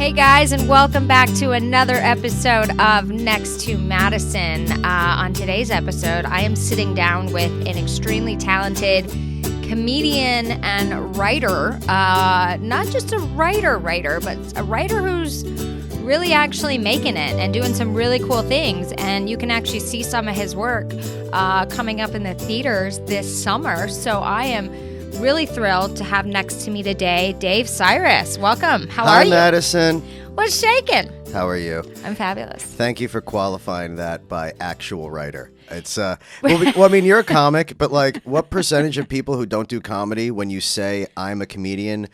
Hey guys, and welcome back to another episode of Next to Madison. On today's episode, I am sitting down with an extremely talented comedian and writer. Not just a writer, but a writer who's really actually making it and doing some really cool things. And you can actually see some of his work coming up in the theaters this summer. So I am really thrilled to have next to me today Dave Sirus. Welcome. How are you? Hi, Madison. What's shaking? How are you? I'm fabulous. Thank you for qualifying that by actual writer. It's well, I mean, you're a comic, but like, what percentage of people who don't do comedy, when you say I'm a comedian,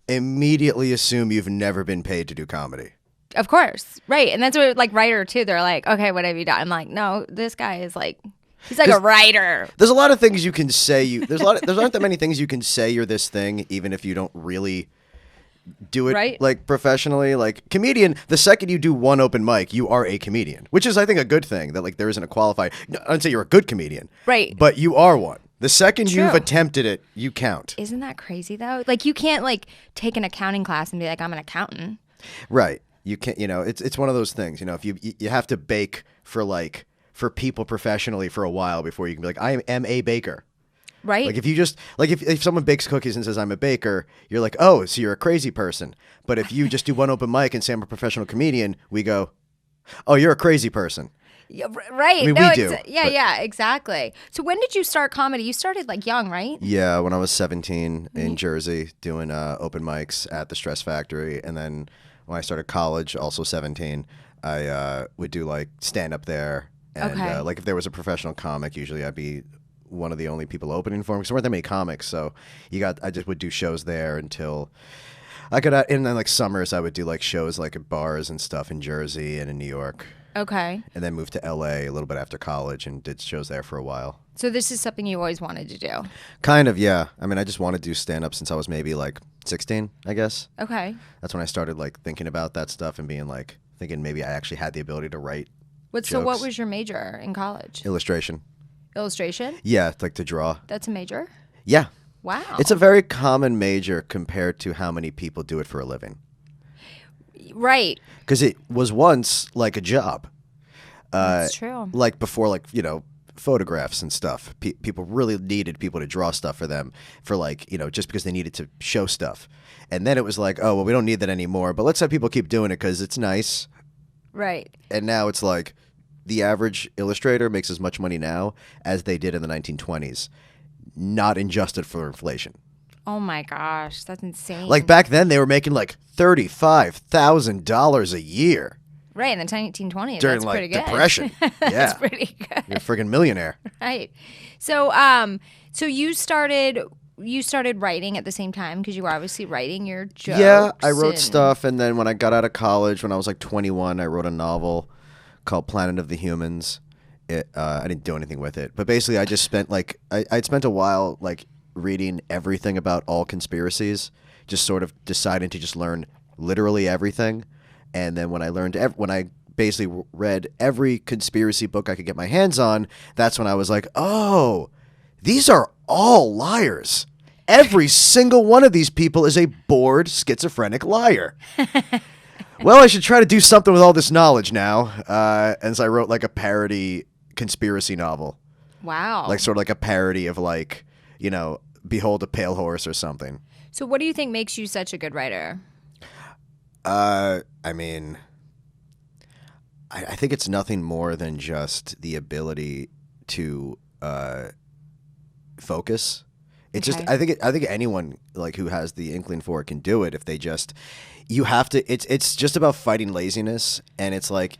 immediately assume you've never been paid to do comedy? Of course, right? And that's what, like, writer too. They're like, okay, what have you done? I'm like, no, this guy is like. He's like a writer. There's a lot of things you can say. There aren't that many things you can say you're this thing, even if you don't really do it right? Like professionally. Like comedian, the second you do one open mic, you are a comedian, which is, I think, a good thing. That like there isn't a qualifier. I don't say you're a good comedian, right? But you are one. The second True. You've attempted it, you count. Isn't that crazy though? Like you can't like take an accounting class and be like, I'm an accountant. Right. You can't. You know, it's one of those things. You know, if you have to bake for people professionally for a while before you can be like, I am a baker. Right. Like if you just like if someone bakes cookies and says I'm a baker, you're like, oh, so you're a crazy person. But if you just do one open mic and say I'm a professional comedian, we go, oh, you're a crazy person. Yeah, right. I mean, no, we do. Yeah, exactly. So when did you start comedy? You started like young, right? Yeah, when I was 17 in Jersey doing open mics at the Stress Factory. And then when I started college, also 17, I would do like stand up there. And okay. Like if there was a professional comic, usually I'd be one of the only people opening for him because there weren't that many comics. So I just would do shows there until I could. And then like summers, I would do like shows like at bars and stuff in Jersey and in New York. Okay. And then moved to LA a little bit after college and did shows there for a while. So this is something you always wanted to do? Kind of, yeah. I mean, I just wanted to do stand up since I was maybe like 16, I guess. Okay. That's when I started like thinking about that stuff and being like thinking maybe I actually had the ability to write. So what was your major in college? Illustration. Illustration? Yeah, like to draw. That's a major? Yeah. Wow. It's a very common major compared to how many people do it for a living. Right. Because it was once like a job. That's true. Like before, like, you know, photographs and stuff. People really needed people to draw stuff for them for like, you know, just because they needed to show stuff. And then it was like, oh, well, we don't need that anymore. But let's have people keep doing it because it's nice. Right. And now it's like the average illustrator makes as much money now as they did in the 1920s, not adjusted for inflation. Oh my gosh, that's insane. Like back then, they were making like $35,000 a year. Right, in the 1920s. During that's like pretty good. Depression. Yeah. That's pretty good. You're a friggin' millionaire. Right. So so you started writing at the same time because you were obviously writing your jokes. Yeah, I wrote stuff, and then when I got out of college, when I was like 21, I wrote a novel called Planet of the Humans. I didn't do anything with it, but basically I just spent like I'd spent a while like reading everything about all conspiracies, just sort of deciding to just learn literally everything. And then when I basically read every conspiracy book I could get my hands on, that's when I was like, oh, these are all liars. Every single one of these people is a bored, schizophrenic liar. Well, I should try to do something with all this knowledge now. And so I wrote like a parody conspiracy novel. Wow. Like sort of like a parody of like, you know, Behold a Pale Horse or something. So what do you think makes you such a good writer? I mean, I think it's nothing more than just the ability to focus. It's okay. just I think anyone like who has the inkling for it can do it if they just you have to it's just about fighting laziness, and it's like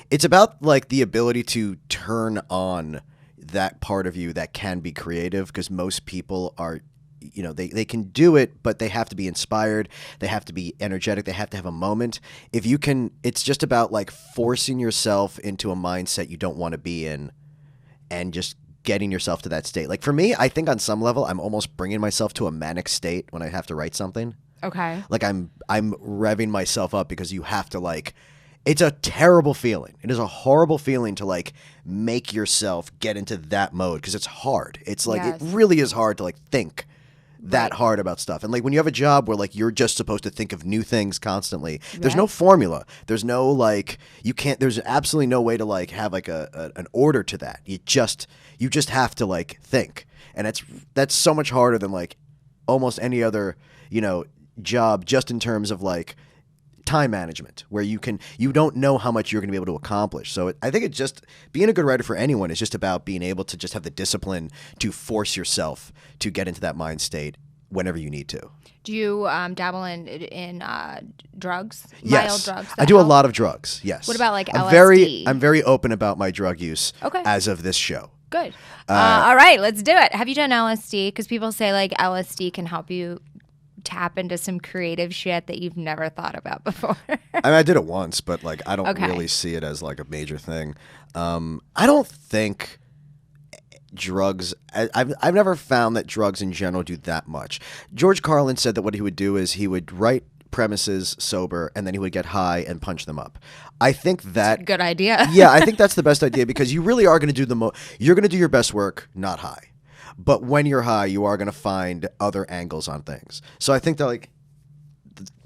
it's about like the ability to turn on that part of you that can be creative, because most people are, you know, they can do it, but they have to be inspired. They have to be energetic. They have to have a moment. If you can, it's just about like forcing yourself into a mindset you don't want to be in and just getting yourself to that state. Like for me, I think on some level, I'm almost bringing myself to a manic state when I have to write something. Okay. Like I'm revving myself up because you have to like, it's a terrible feeling. It is a horrible feeling to like make yourself get into that mode because it's hard. It's like, Yes. It really is hard to like think that hard about stuff. And like when you have a job where like you're just supposed to think of new things constantly, there's no formula. There's no like there's absolutely no way to like have like an order to that. You just have to like think. And that's so much harder than like almost any other, job, just in terms of like time management, where you don't know how much you're going to be able to accomplish. So I think it's just being a good writer for anyone is just about being able to just have the discipline to force yourself to get into that mind state whenever you need to. Do you dabble in drugs? Yes. Mild drugs? I do a lot of drugs. Yes. What about like LSD? I'm very open about my drug use as of this show. Good. All right, let's do it. Have you done LSD? Because people say like LSD can help you tap into some creative shit that you've never thought about before. I mean, I did it once, but like I don't really see it as like a major thing. I don't think drugs. I've never found that drugs in general do that much. George Carlin said that what he would do is he would write premises sober and then he would get high and punch them up. I think that good idea. Yeah, I think that's the best idea because you really are going to do you're going to do your best work not high. But when you're high, you are going to find other angles on things. So I think that like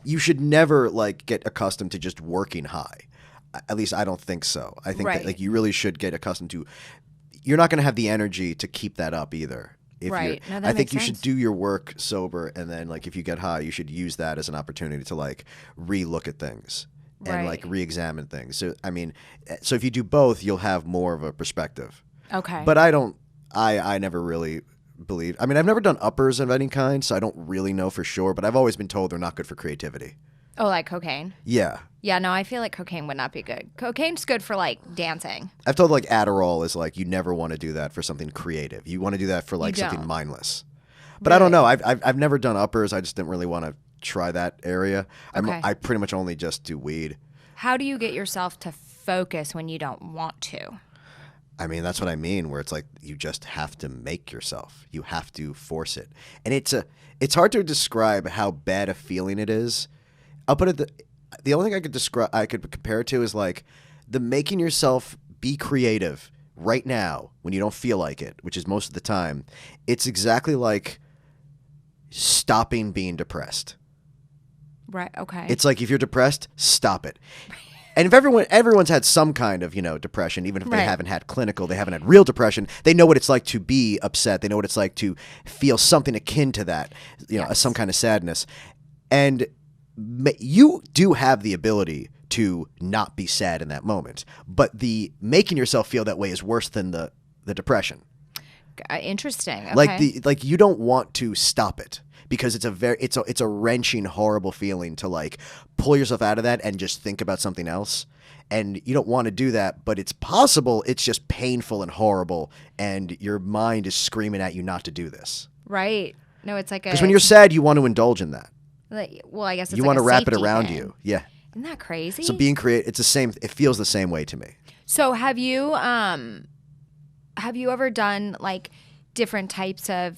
you should never like get accustomed to just working high. At least I don't think so. I think that like you really should get accustomed to. You're not going to have the energy to keep that up either. Right. No, that I think makes you sense. should do your work sober, and then like if you get high, you should use that as an opportunity to like re-look at things and like re-examine things. So I mean, so if you do both, you'll have more of a perspective. Okay. But I never really believe. I mean, I've never done uppers of any kind, so I don't really know for sure. But I've always been told they're not good for creativity. Oh, like cocaine? Yeah. Yeah, no, I feel like cocaine would not be good. Cocaine's good for like dancing. I've told like Adderall is like you never want to do that for something creative. You want to do that for like something mindless. But I don't know. I've never done uppers. I just didn't really want to try that area. I pretty much only just do weed. How do you get yourself to focus when you don't want to? I mean, that's what I mean, where it's like you just have to make yourself. You have to force it. And it's hard to describe how bad a feeling it is. I'll put it the only thing I could compare it to is like the making yourself be creative right now when you don't feel like it, which is most of the time. It's exactly like stopping being depressed. Right, okay. It's like if you're depressed, stop it. And if everyone's had some kind of, depression, even if they haven't had clinical, they haven't had real depression, they know what it's like to be upset. They know what it's like to feel something akin to that, some kind of sadness. And you do have the ability to not be sad in that moment, but the making yourself feel that way is worse than the depression. Interesting. Okay. Like you don't want to stop it. Because it's a wrenching, horrible feeling to like pull yourself out of that and just think about something else. And you don't want to do that, but it's possible. It's just painful and horrible, and your mind is screaming at you not to do this. Right. No, it's like because when you're sad, you want to indulge in that. Well, I guess it's you like want to wrap it safety around thing. you. Yeah. Isn't that crazy? So being creative, it's the same. It feels the same way to me. So have you ever done like different types of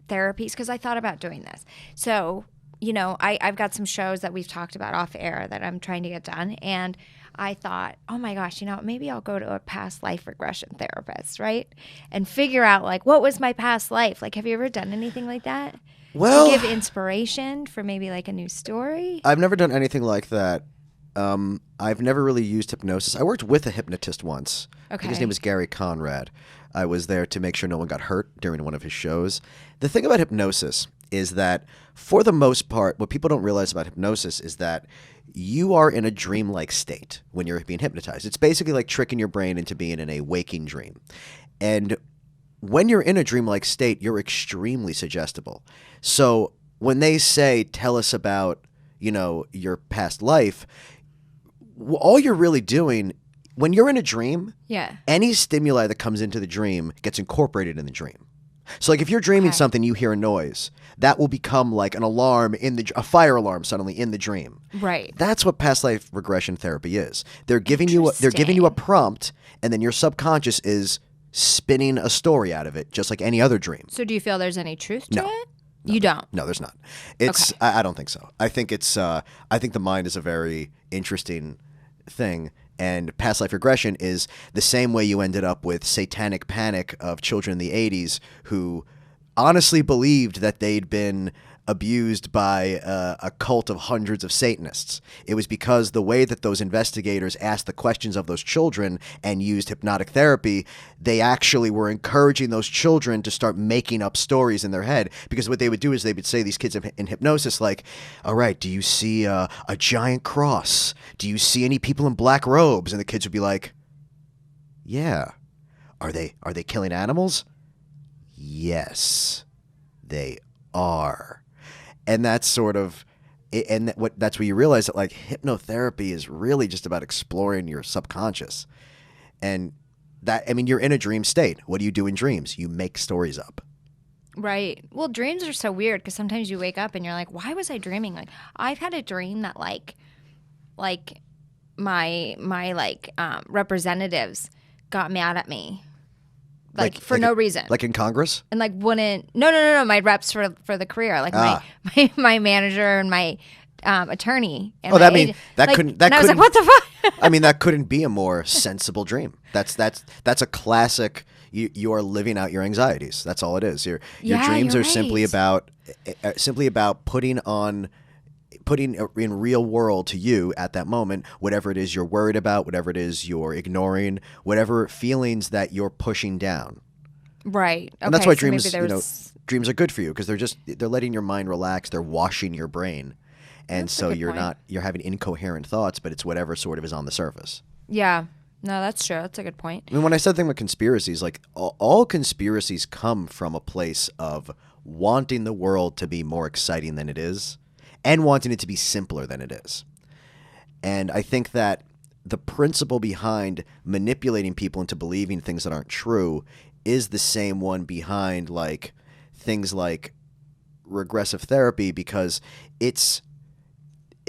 therapies? Because I thought about doing this. So, I've got some shows that we've talked about off air that I'm trying to get done. And I thought, oh my gosh, maybe I'll go to a past life regression therapist, right? And figure out like, what was my past life? Like, have you ever done anything like that? Well, to give inspiration for maybe like a new story? I've never done anything like that. I've never really used hypnosis. I worked with a hypnotist once. I think his name was Gary Conrad. I was there to make sure no one got hurt during one of his shows. The thing about hypnosis is that, for the most part, what people don't realize about hypnosis is that you are in a dreamlike state when you're being hypnotized. It's basically like tricking your brain into being in a waking dream. And when you're in a dreamlike state, you're extremely suggestible. So when they say, tell us about, your past life, all you're really doing, when you're in a dream, any stimuli that comes into the dream gets incorporated in the dream. So like if you're dreaming something, you hear a noise, that will become like an alarm a fire alarm suddenly in the dream. Right. That's what past life regression therapy is. They're giving you a prompt, and then your subconscious is spinning a story out of it, just like any other dream. So do you feel there's any truth to it? No, you don't? No, there's not. It's I don't think so. I think the mind is a very interesting thing. And past life regression is the same way you ended up with satanic panic of children in the 80s who honestly believed that they'd been abused by a cult of hundreds of Satanists. It was because the way that those investigators asked the questions of those children and used hypnotic therapy, they actually were encouraging those children to start making up stories in their head. Because what they would do is they would say, these kids in hypnosis, like, all right, do you see a giant cross? Do you see any people in black robes? And the kids would be like, yeah. Are they killing animals? Yes, they are. And that's sort of, and that's where you realize that like hypnotherapy is really just about exploring your subconscious. And that, I mean, you're in a dream state. What do you do in dreams? You make stories up. Right. Well, dreams are so weird because sometimes you wake up and you're like, why was I dreaming? Like, I've had a dream that like my representatives got mad at me. Like for no reason. Like in Congress? And like wouldn't no my reps for the career. Like my manager and my attorney. And that like, couldn't I was like, what the fuck? I mean, that couldn't be a more sensible dream. That's a classic. You are living out your anxieties. That's all it is. Your dreams are simply about putting in real world to you at that moment whatever it is you're worried about, whatever it is you're ignoring, whatever feelings that you're pushing down. Right. And that's why dreams, dreams are good for you because they're letting your mind relax. They're washing your brain, and that's so you're having incoherent thoughts, but it's whatever sort of is on the surface. Yeah. No, that's true. That's a good point. I mean, when I said the thing with conspiracies, like all conspiracies come from a place of wanting the world to be more exciting than it is. And wanting it to be simpler than it is. And I think that the principle behind manipulating people into believing things that aren't true is the same one behind like things like regressive therapy, because it's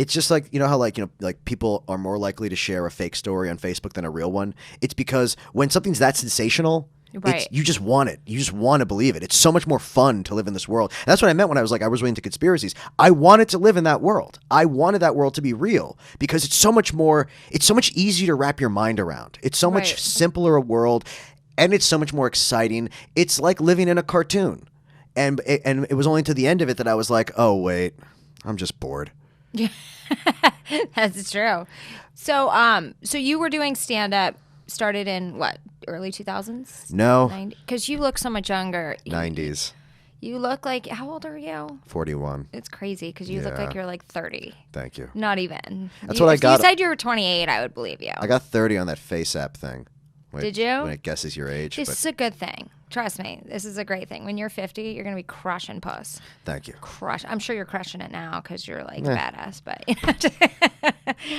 just like, you know how like people are more likely to share a fake story on Facebook than a real one. It's because when something's that sensational, right, you just want it. You just want to believe it. It's so much more fun to live in this world. And that's what I meant when I was like, I was really into conspiracies. I wanted to live in that world. I wanted that world to be real because it's so much easier to wrap your mind around. It's so much simpler a world, and it's so much more exciting. It's like living in a cartoon. And it was only to the end of it that I was like, oh, wait, I'm just bored. Yeah, that's true. So you were doing stand-up, started in what, early 2000s? No. 'Cause you look so much younger. 90s. You look like, how old are you? 41. It's crazy because you look like you're like 30. Thank you. Not even. That's what I got. If you said you were 28, I would believe you. I got 30 on that Face App thing. Did you? When it guesses your age. This is a good thing. Trust me. This is a great thing. When you're 50, you're going to be crushing puss. Thank you. I'm sure you're crushing it now because you're like badass. But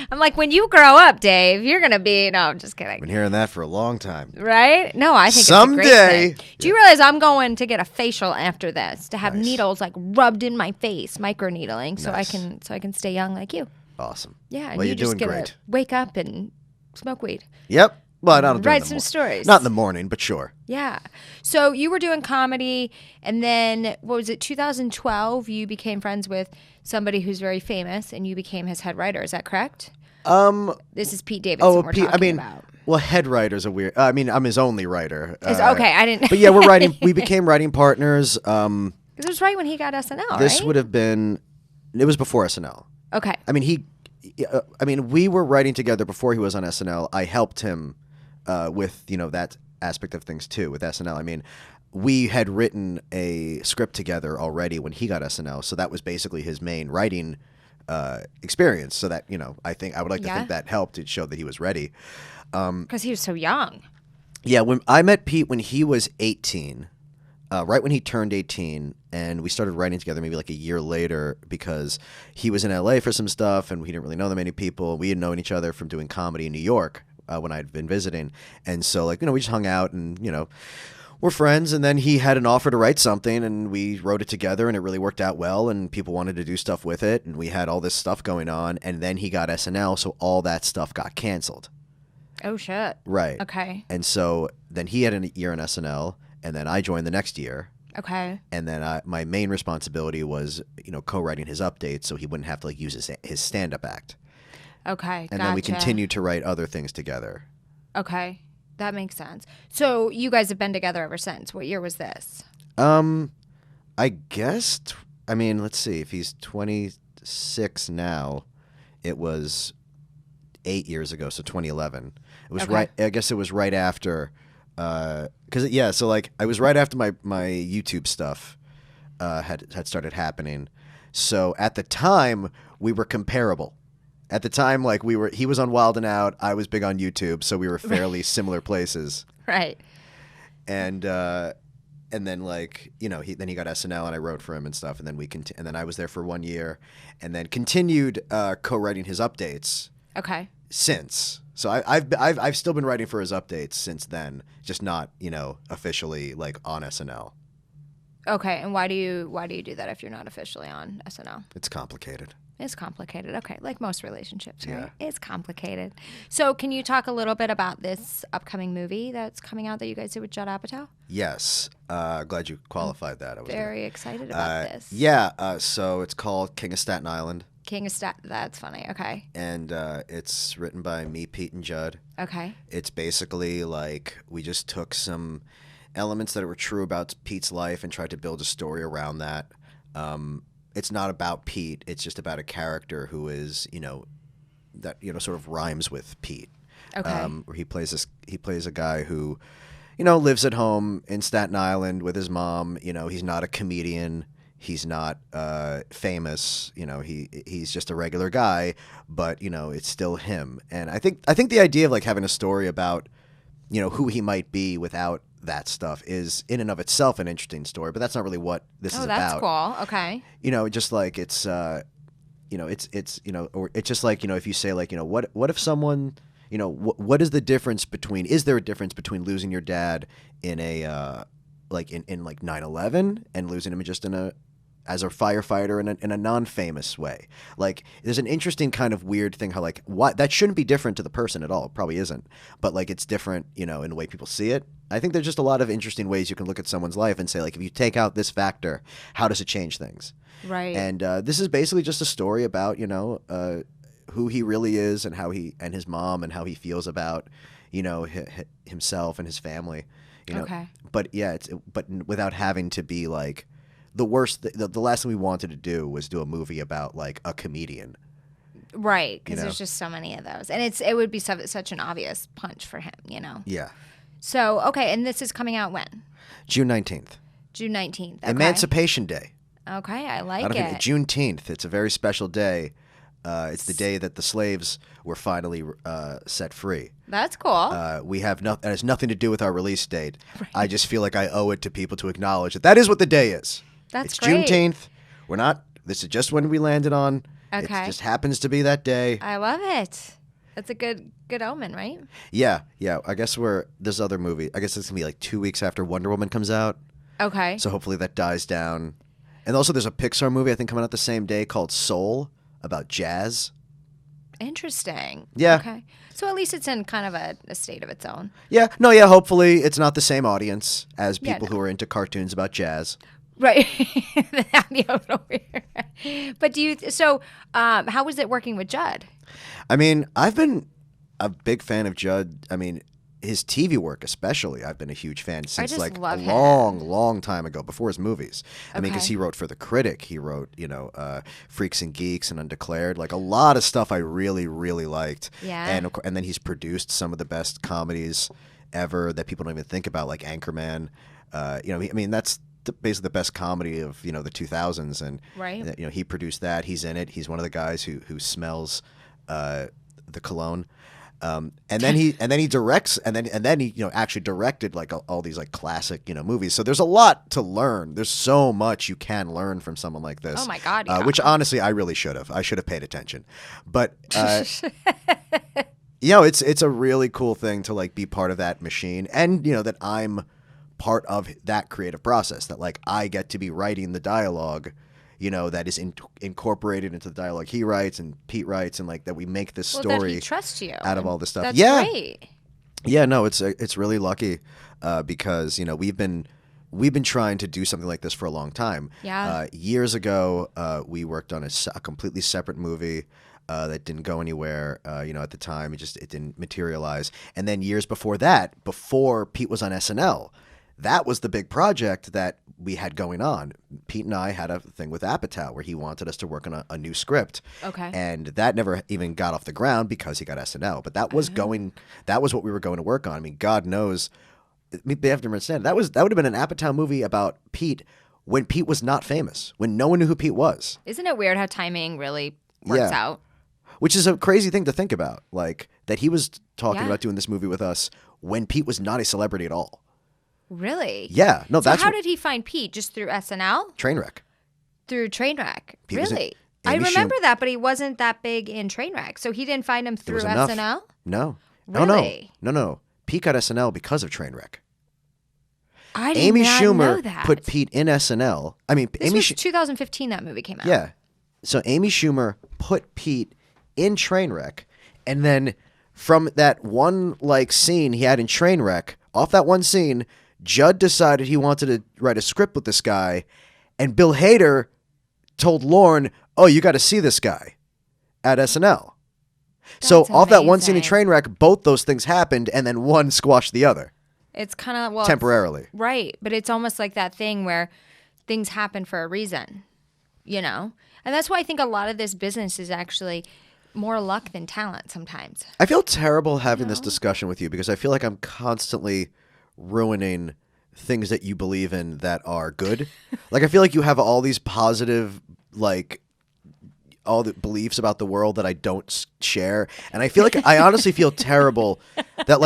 I'm like, when you grow up, Dave, you're going to be, no, I'm just kidding. I've been hearing that for a long time. Right? No, I think someday, it's a great thing. Do you realize I'm going to get a facial after this to have needles like rubbed in my face, micro needling, so I can stay young like you. Awesome. Yeah. And well, you're doing just great. Wake up and smoke weed. Yep. Well, I don't write some stories. Not in the morning, but sure. Yeah. So you were doing comedy, and then, what was it, 2012, you became friends with somebody who's very famous, and you became his head writer. Is that correct? This is Pete Davidson we're talking about. Well, head writer's a weird... I mean, I'm his only writer. Okay, I didn't... But yeah, we became writing partners. It was right when he got SNL, This would have been... It was before SNL. Okay. I mean, we were writing together before he was on SNL. I helped him with, that aspect of things too with SNL. I mean, we had written a script together already when he got SNL, so that was basically his main writing experience. So that, I would like to think that helped. It showed that he was ready. Because he was so young. Yeah, when I met Pete when he was 18, right when he turned 18, and we started writing together maybe like a year later because he was in LA for some stuff, and we didn't really know that many people. We had known each other from doing comedy in New York when I'd been visiting. And so, we just hung out and, we're friends. And then he had an offer to write something, and we wrote it together, and it really worked out well, and people wanted to do stuff with it, and we had all this stuff going on. And then he got SNL, so all that stuff got canceled. Oh, shit. Right. Okay. And so then he had a year in SNL, and then I joined the next year. Okay. And then my main responsibility was, co-writing his updates so he wouldn't have to use his stand-up act. Okay, and then we continued to write other things together. Okay, that makes sense. So you guys have been together ever since. What year was this? I guess. I mean, let's see. If he's 26 now, it was 8 years ago, so 2011. It was right. I guess it was right after. So like I was right after my YouTube stuff had started happening. So at the time we were comparable. At the time, like he was on Wild 'N Out, I was big on YouTube, so we were fairly similar places. Right. And then like he got SNL and I wrote for him and stuff, and then and then I was there for 1 year, and then continued co-writing his updates. Okay. Since. So I've still been writing for his updates since then, just not officially like on SNL. Okay, and why do you do that if you're not officially on SNL? It's complicated. It's complicated. Okay, like most relationships, right? Yeah. It's complicated. So can you talk a little bit about this upcoming movie that's coming out that you guys did with Judd Apatow? Yes. Glad you qualified that. I was very excited about this. Yeah. So it's called King of Staten Island. That's funny. Okay. And it's written by me, Pete, and Judd. Okay. It's basically like we just took some elements that were true about Pete's life and tried to build a story around that. It's not about Pete. It's just about a character who is, sort of rhymes with Pete. Okay. Where he plays a guy who, lives at home in Staten Island with his mom. He's not a comedian. He's not famous. He's just a regular guy, but it's still him. And I think the idea of like having a story about, who he might be without that stuff is in and of itself an interesting story, but that's not really what this is about. Oh, that's cool. Okay. Just like it's or it's just like, if you say like, what if someone, what is the difference between, is there a difference between losing your dad in a, like in like 9/11 and losing him just as a firefighter in a non-famous way? Like, there's an interesting kind of weird thing how like that shouldn't be different to the person at all. It probably isn't, but like it's different, in the way people see it. I think there's just a lot of interesting ways you can look at someone's life and say like, if you take out this factor, how does it change things? Right. And this is basically just a story about who he really is and how he and his mom and how he feels about himself and his family. Okay. But yeah, but without having to be like the worst. The last thing we wanted to do was do a movie about like a comedian. Right, because there's just so many of those, and it would be such an obvious punch for him, Yeah. So okay, and this is coming out when? June 19th. June 19th. Okay. Emancipation Day. Okay, I like it. Juneteenth. It's a very special day. It's the day that the slaves were finally set free. That's cool. We have it has nothing to do with our release date. Right. I just feel like I owe it to people to acknowledge that is what the day is. It's great. Juneteenth. We're not. This is just when we landed on. Okay. It just happens to be that day. I love it. That's a good omen, right? Yeah. I guess this other movie. I guess it's gonna be like 2 weeks after Wonder Woman comes out. Okay. So hopefully that dies down. And also, there's a Pixar movie I think coming out the same day called Soul, about jazz. Interesting. Yeah. Okay. So at least it's in kind of a state of its own. Yeah. No. Yeah. Hopefully it's not the same audience as people who are into cartoons about jazz. Right. That'd be a little weird. But how was it working with Judd? I mean, I've been a big fan of Judd. I mean, his TV work especially, I've been a huge fan since like a long time ago, before his movies. I mean, because he wrote for The Critic. He wrote, Freaks and Geeks and Undeclared. Like a lot of stuff I really, really liked. Yeah. And then he's produced some of the best comedies ever that people don't even think about, like Anchorman. I mean, that's basically the best comedy of the 2000s, and right. He produced that. He's in it. He's one of the guys who smells the cologne. And then he directs, and then he actually directed like all these like classic movies. So there's a lot to learn. There's so much you can learn from someone like this. Oh my God! Yeah. Which honestly I really should have. I should have paid attention. But it's a really cool thing to like be part of that machine, and that I'm part of that creative process. That like I get to be writing the dialogue. That is incorporated into the dialogue he writes and Pete writes, and like that we make this story that he trusts you out of all this stuff. That's great. Yeah, no, it's really lucky because we've been trying to do something like this for a long time. Yeah. Years ago, we worked on a completely separate movie that didn't go anywhere. At the time, it didn't materialize. And then years before that, before Pete was on SNL, that was the big project that we had going on. Pete and I had a thing with Apatow where he wanted us to work on a new script. Okay. And that never even got off the ground because he got SNL. But that was that was what we were going to work on. I mean, God knows, they have to understand, that would have been an Apatow movie about Pete when Pete was not famous, when no one knew who Pete was. Isn't it weird how timing really works out? Which is a crazy thing to think about, like that he was talking about doing this movie with us when Pete was not a celebrity at all. Really? Yeah. No, so how did he find Pete? Just through SNL? Trainwreck. Through Trainwreck. Pete really? I remember that, but he wasn't that big in Trainwreck. So he didn't find him through SNL? No. Really? No. Pete got SNL because of Trainwreck. I did Amy not Schumer know that. put Pete in SNL. I mean, this was 2015 that movie came out. Yeah. So Amy Schumer put Pete in Trainwreck, and then from that one scene he had in Trainwreck, off that one scene, Judd decided he wanted to write a script with this guy, and Bill Hader told Lorne, "Oh, you got to see this guy at SNL." So off that one scene in Trainwreck, both those things happened, and then one squashed the other. It's kind of temporarily, right? But it's almost like that thing where things happen for a reason, and that's why I think a lot of this business is actually more luck than talent sometimes. I feel terrible having this discussion with you because I feel like I'm constantly ruining things that you believe in that are good. Like, I feel like you have all these positive, all the beliefs about the world that I don't share. And I feel like I honestly feel terrible that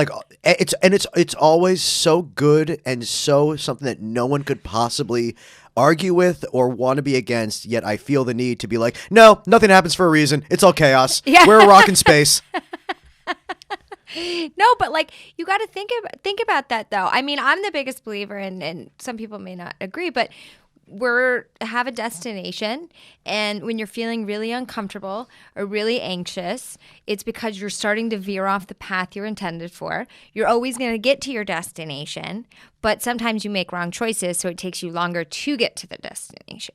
it's always so good and so something that no one could possibly argue with or want to be against, yet I feel the need to be like, no, nothing happens for a reason. It's all chaos. Yeah. We're a rock in space. No, but you got to think about that though. I mean, I'm the biggest believer, and some people may not agree, but have a destination, and when you're feeling really uncomfortable or really anxious, it's because you're starting to veer off the path you're intended for. You're always going to get to your destination, but sometimes you make wrong choices, so it takes you longer to get to the destination.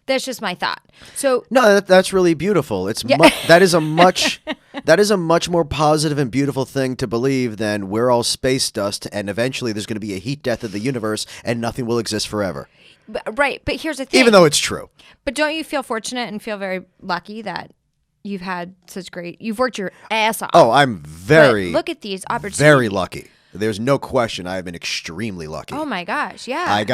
That's just my thought. So no, that's really beautiful. That is a much more positive and beautiful thing to believe than we're all space dust, and eventually there's going to be a heat death of the universe, and nothing will exist forever. Right, but here's the thing. Even though it's true. But don't you feel fortunate and feel very lucky that you've worked your ass off? Oh, I'm look at these opportunities. Very lucky. There's no question. I have been extremely lucky. Oh my gosh, yeah.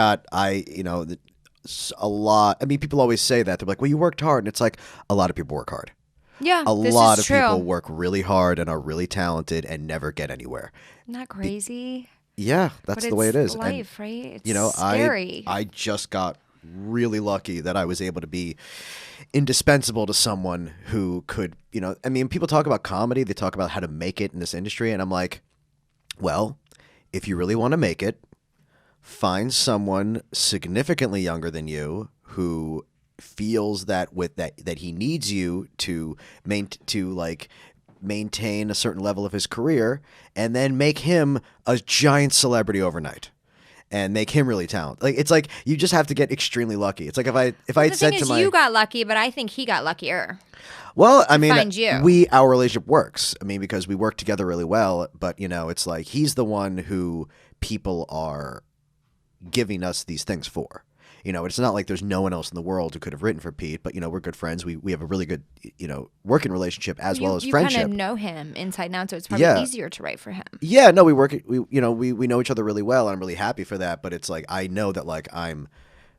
A lot. I mean, people always say that. They're like, well, you worked hard. And it's like, a lot of people work hard. Yeah, a lot of people work really hard and are really talented and never get anywhere. Not crazy. Yeah, that's the way it is. Life, right? It's scary. I just got really lucky that I was able to be indispensable to someone who could, I mean, people talk about comedy. They talk about how to make it in this industry. And I'm like, well, if you really want to make it, find someone significantly younger than you who feels that that he needs you to maintain a certain level of his career, and then make him a giant celebrity overnight, and make him really talented. It's like you just have to get extremely lucky. It's like if I had said to you got lucky, but I think he got luckier. Well, I mean, our relationship works. I mean, because we work together really well. But it's like he's the one who people are giving us these things for. It's not like there's no one else in the world who could have written for Pete, but we're good friends. We have a really good working relationship as well as friendship. You kind of know him inside and out, so it's probably easier to write for him. Yeah, no, we know each other really well, and I'm really happy for that. But it's like I know that I'm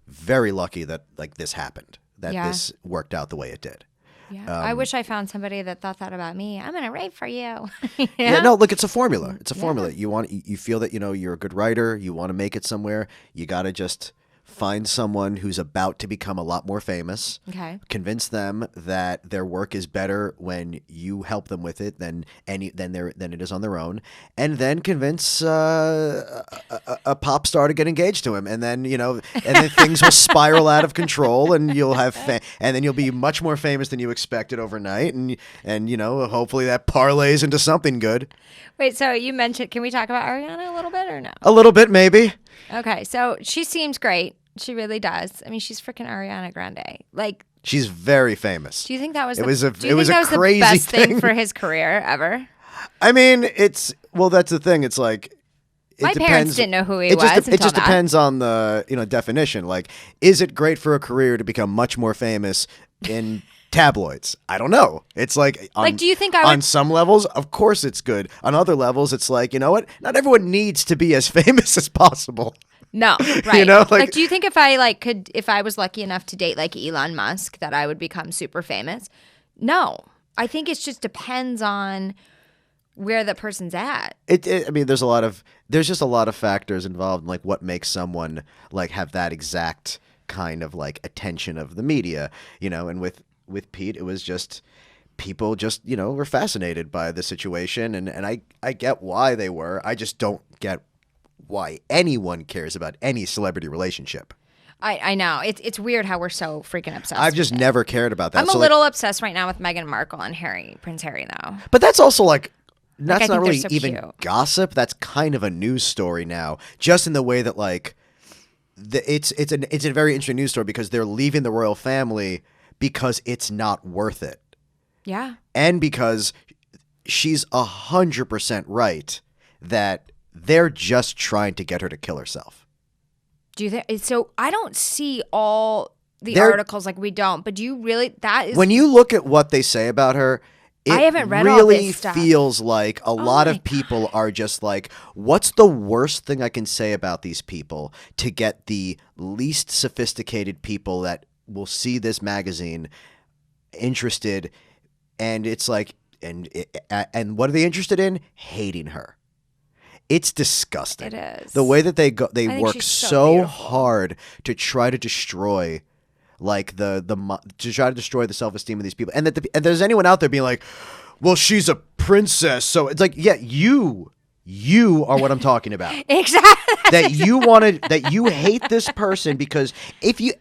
very lucky that this happened, that this worked out the way it did. Yeah, I wish I found somebody that thought that about me. I'm gonna write for you. Yeah, no, look, it's a formula. It's a formula. You feel that you're a good writer. You want to make it somewhere. You got to just find someone who's about to become a lot more famous. Okay. Convince them that their work is better when you help them with it than it is on their own, and then convince a pop star to get engaged to him, and then things will spiral out of control, and you'll have and then you'll be much more famous than you expected overnight, and hopefully that parlays into something good. Wait, so you mentioned? Can we talk about Ariana a little bit or no? A little bit, maybe. Okay, so she seems great. She really does. I mean, she's freaking Ariana Grande. She's very famous. Do you think that was a the crazy best thing for his career ever? I mean, that's the thing. It's like My parents didn't know who he was It just that. depends on the definition. Like, is it great for a career to become much more famous in tabloids? I don't know. It's like, do you think on some levels, of course it's good. On other levels, it's like, you know what? Not everyone needs to be as famous as possible. No, right. Like, do you think if I was lucky enough to date like Elon Musk, that I would become super famous? No, I think it just depends on where the person's at. I mean, there's just a lot of factors involved in like what makes someone like have that exact kind of like attention of the media, and with Pete, it was just people just, were fascinated by the situation, and I get why they were. I just don't get why anyone cares about any celebrity relationship. I know. It's weird how we're so freaking obsessed. I've just never cared about that. I'm a little obsessed right now with Meghan Markle and Prince Harry, though. But that's also like, that's not really so even cute. Gossip. That's kind of a news story now, just in the way that like, it's a very interesting news story because they're leaving the royal family because it's not worth it. Yeah. And because she's 100% right that they're just trying to get her to kill herself. Do you think so? I don't see all the articles, like we don't, but do you really? That is when you look at what they say about her. I haven't read really all this stuff. Feels like a lot of people are just like, what's the worst thing I can say about these people to get the least sophisticated people that will see this magazine interested? And it's like, and what are they interested in? Hating her. It's disgusting. It is. The way that they work so beautiful. hard to try to destroy like to try to destroy the self-esteem of these people. And and there's anyone out there being like, well, she's a princess. So it's like, yeah, you are what I'm talking about. Exactly. that you hate this person because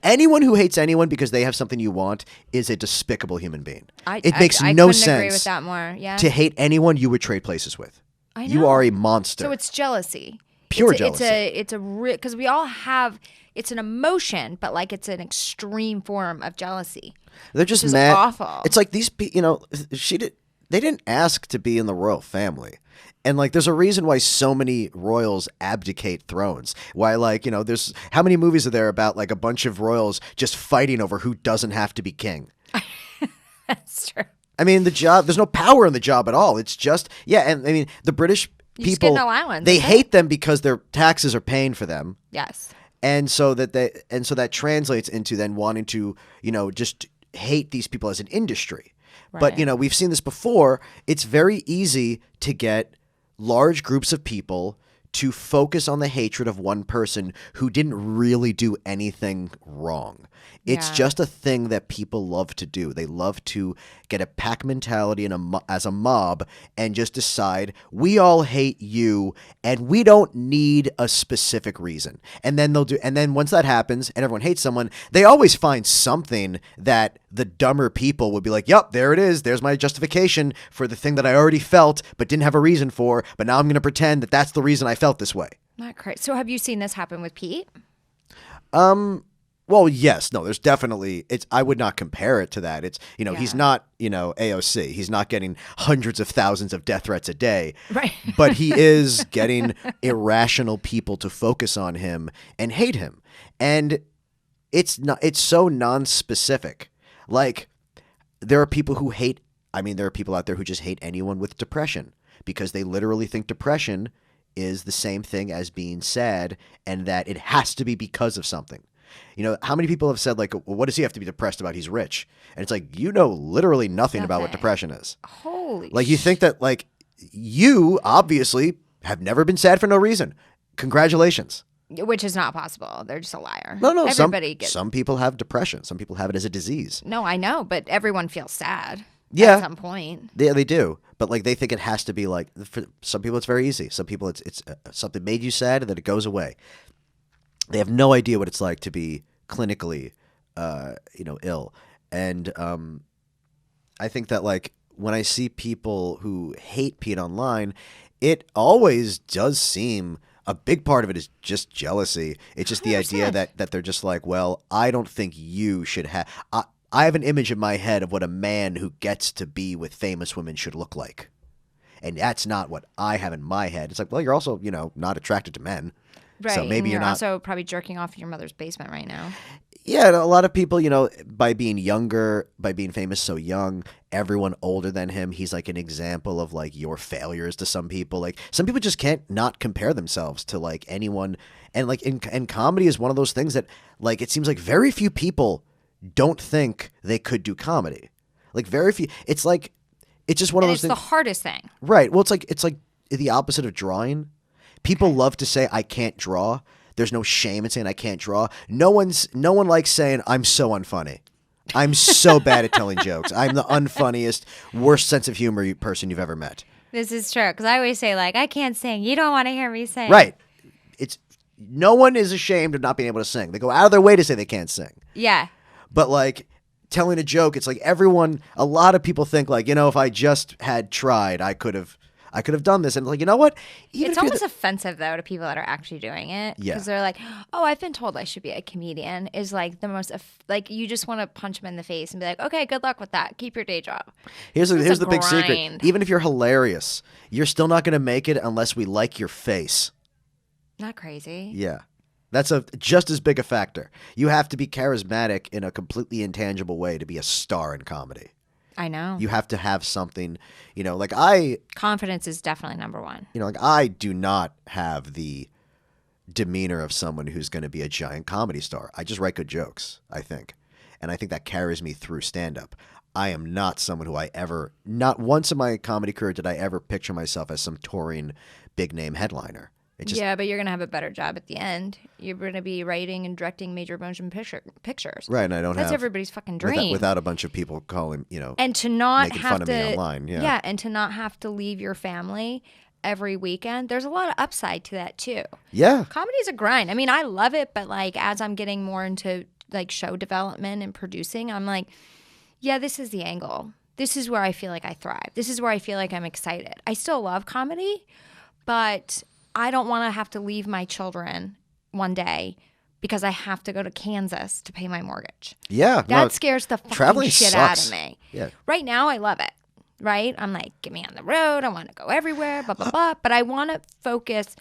anyone who hates anyone because they have something you want is a despicable human being. It makes no sense. Agree with that more. Yeah. To hate anyone you would trade places with. I know. You are a monster. So it's jealousy. Pure jealousy. It's because we all have. It's an emotion, but like it's an extreme form of jealousy. They're just which is mad. Awful. It's like these people. They didn't ask to be in the royal family. And like, there's a reason why so many royals abdicate thrones. Why, like, there's how many movies are there about like a bunch of royals just fighting over who doesn't have to be king? That's true. I mean, the job, there's no power in the job at all. It's just, and I mean, the British people, no islands, they hate them because their taxes are paying for them. Yes. And so that translates into then wanting to, just hate these people as an industry. Right. But, we've seen this before. It's very easy to get large groups of people to focus on the hatred of one person who didn't really do anything wrong. It's just a thing that people love to do. They love to get a pack mentality as a mob and just decide, we all hate you and we don't need a specific reason. And then once that happens and everyone hates someone, they always find something that the dumber people would be like, yep, there it is. There's my justification for the thing that I already felt but didn't have a reason for. But now I'm going to pretend that that's the reason I felt this way. Not crazy. So have you seen this happen with Pete? Well, yes. No, there's definitely, I would not compare it to that. It's, he's not, AOC. He's not getting hundreds of thousands of death threats a day. Right. But he is getting irrational people to focus on him and hate him. And it's so non-specific. Like, there are people out there who just hate anyone with depression because they literally think depression is the same thing as being sad and that it has to be because of something. How many people have said, like, well, what does he have to be depressed about? He's rich. And it's like, literally nothing about what depression is. Holy Like, you think that, like, you obviously have never been sad for no reason. Congratulations. Which is not possible. They're just a liar. No. Everybody some people have depression. Some people have it as a disease. No, I know, but everyone feels sad. Yeah. At some point. Yeah, they do. But like, they think it has to be like, for some people it's very easy. Some people it's something made you sad and then it goes away. They have no idea what it's like to be clinically, ill. And I think that, like, when I see people who hate Pete online, it always does seem a big part of it is just jealousy. It's just 100%. The idea that they're just like, well, I don't think you should have. I have an image in my head of what a man who gets to be with famous women should look like. And that's not what I have in my head. It's like, well, you're also, not attracted to men. Right. So maybe and you're not also probably jerking off in your mother's basement right now. Yeah, and a lot of people, by being younger, by being famous so young, everyone older than him, he's like an example of like your failures to some people. Like some people just can't not compare themselves to like anyone. And like and comedy is one of those things that like it seems like very few people don't think they could do comedy. Like very few. It's like it's just one of those things. It's the hardest thing. Right. Well, it's like the opposite of drawing. People love to say I can't draw. There's no shame in saying I can't draw. No one likes saying I'm so unfunny. I'm so bad at telling jokes. I'm the unfunniest, worst sense of humor person you've ever met. This is true because I always say like I can't sing. You don't want to hear me sing. Right. It's no one is ashamed of not being able to sing. They go out of their way to say they can't sing. Yeah. But like telling a joke, it's like a lot of people think like, if I just had tried, I could have done this. And like, you know what? It's almost offensive, though, to people that are actually doing it. Yeah. Because they're like, oh, I've been told I should be a comedian is like the most, like, you just want to punch them in the face and be like, okay, good luck with that. Keep your day job. Here's the big secret. Even if you're hilarious, you're still not going to make it unless we like your face. Not crazy. Yeah. That's just as big a factor. You have to be charismatic in a completely intangible way to be a star in comedy. I know. You have to have something, Confidence is definitely number one. Like I do not have the demeanor of someone who's going to be a giant comedy star. I just write good jokes, I think. And I think that carries me through stand-up. I am not someone who not once in my comedy career did I ever picture myself as some touring big-name headliner. Yeah, but you're going to have a better job at the end. You're going to be writing and directing major motion pictures. Right, and I don't That's have... everybody's fucking dream. Without a bunch of people calling, and to not making have fun of me online. Yeah. Yeah, and to not have to leave your family every weekend. There's a lot of upside to that, too. Yeah. Comedy's a grind. I mean, I love it, but, like, as I'm getting more into, like, show development and producing, I'm like, yeah, this is the angle. This is where I feel like I thrive. This is where I feel like I'm excited. I still love comedy, but... I don't want to have to leave my children one day because I have to go to Kansas to pay my mortgage. Yeah. That scares the fucking shit out of me. Yeah. Right now, I love it. Right? I'm like, get me on the road. I want to go everywhere, blah, blah, blah. But I want to focus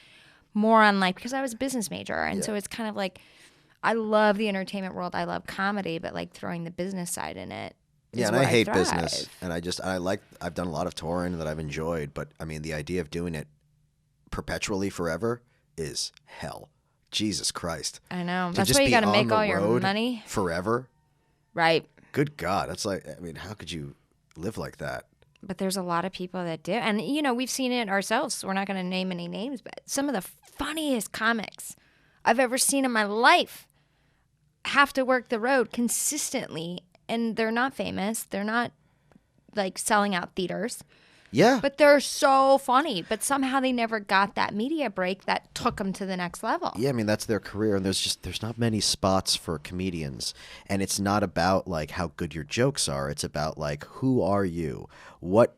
more on like, because I was a business major. And so it's kind of like, I love the entertainment world. I love comedy, but like throwing the business side in it. Yeah, and I hate business. And I've done a lot of touring that I've enjoyed. But I mean, the idea of doing it perpetually forever is hell. Jesus Christ. I know. That's why you got to make all your money forever. Right. Good God. That's like, I mean, how could you live like that? But there's a lot of people that do. And, we've seen it ourselves. So we're not going to name any names, but some of the funniest comics I've ever seen in my life have to work the road consistently. And they're not famous. They're not like selling out theaters. Yeah. But they're so funny. But somehow they never got that media break that took them to the next level. Yeah, I mean, that's their career. And there's not many spots for comedians. And it's not about, like, how good your jokes are. It's about, like, who are you? What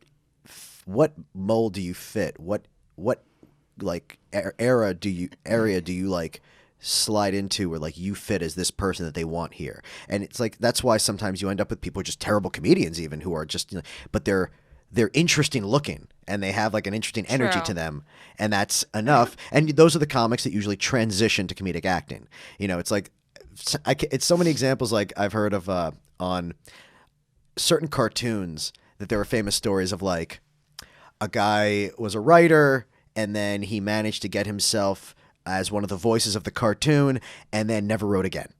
mold do you fit? What like, area do you, like, slide into where, like, you fit as this person that they want here? And it's, like, that's why sometimes you end up with people who are just terrible comedians even who are just, but they're interesting looking and they have like an interesting energy to them, and that's enough. And those are the comics that usually transition to comedic acting. It's like it's so many examples. Like I've heard of on certain cartoons that there are famous stories of like a guy was a writer and then he managed to get himself as one of the voices of the cartoon and then never wrote again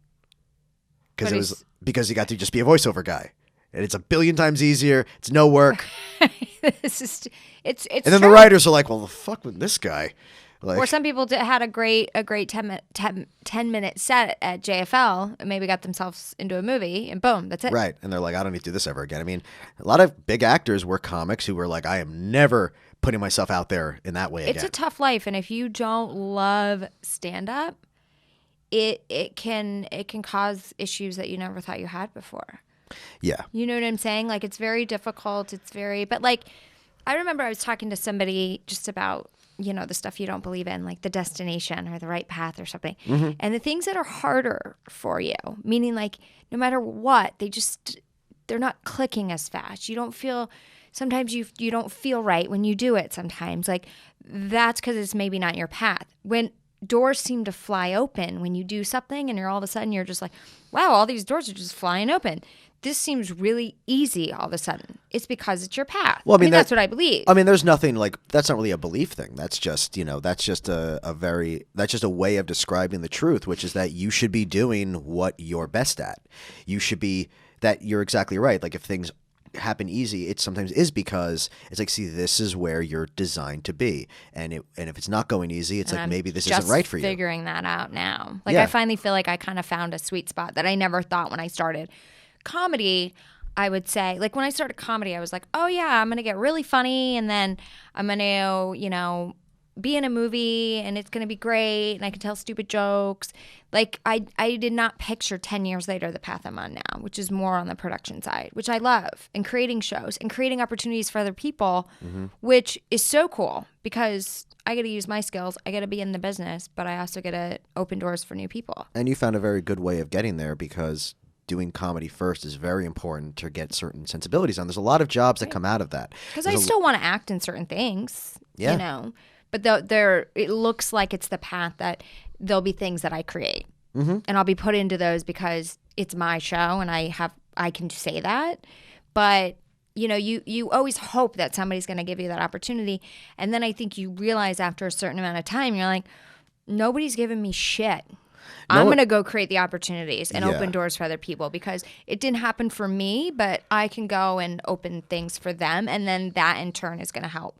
because he got to just be a voiceover guy. And it's 1 billion times easier. It's no work. it's and then the writers are like, well, the fuck with this guy. Like, or some people had a great 10-minute set at JFL and maybe got themselves into a movie and boom, that's it. Right. And they're like, I don't need to do this ever again. I mean, a lot of big actors were comics who were like, I am never putting myself out there in that way again. It's a tough life. And if you don't love stand-up, it can cause issues that you never thought you had before. Yeah. You know what I'm saying? Like, it's very difficult. But like, I remember I was talking to somebody just about, the stuff you don't believe in, like the destination or the right path or something. Mm-hmm. And the things that are harder for you, meaning like no matter what, they're not clicking as fast. You don't feel Sometimes you don't feel right when you do it sometimes. Like, that's because it's maybe not your path. When doors seem to fly open when you do something and you're all of a sudden you're just like, wow, all these doors are just flying open. This seems really easy all of a sudden. It's because it's your path. Well, I mean that's what I believe. I mean, there's nothing like, that's not really a belief thing. That's just, that's just a way of describing the truth, which is that you should be doing what you're best at. You should be, that you're exactly right. Like if things happen easy, it sometimes is because it's like, see, this is where you're designed to be, and if it's not going easy, it's like maybe this isn't right for you. Figuring that out now. Like I finally feel like I kind of found a sweet spot that I never thought when I started comedy. I would say, like when I started comedy, I was like, oh yeah, I'm gonna get really funny, and then I'm gonna be in a movie and it's going to be great and I can tell stupid jokes. Like I did not picture 10 years later the path I'm on now, which is more on the production side, which I love, and creating shows and creating opportunities for other people, which is so cool because I get to use my skills. I get to be in the business, but I also get to open doors for new people. And you found a very good way of getting there because doing comedy first is very important to get certain sensibilities on. There's a lot of jobs that come out of that. Because I still want to act in certain things, But it looks like it's the path that there'll be things that I create, and I'll be put into those because it's my show and I can say that. But you always hope that somebody's going to give you that opportunity, and then I think you realize after a certain amount of time, you're like, nobody's giving me shit. I'm going to go create the opportunities and open doors for other people because it didn't happen for me, but I can go and open things for them, and then that in turn is going to help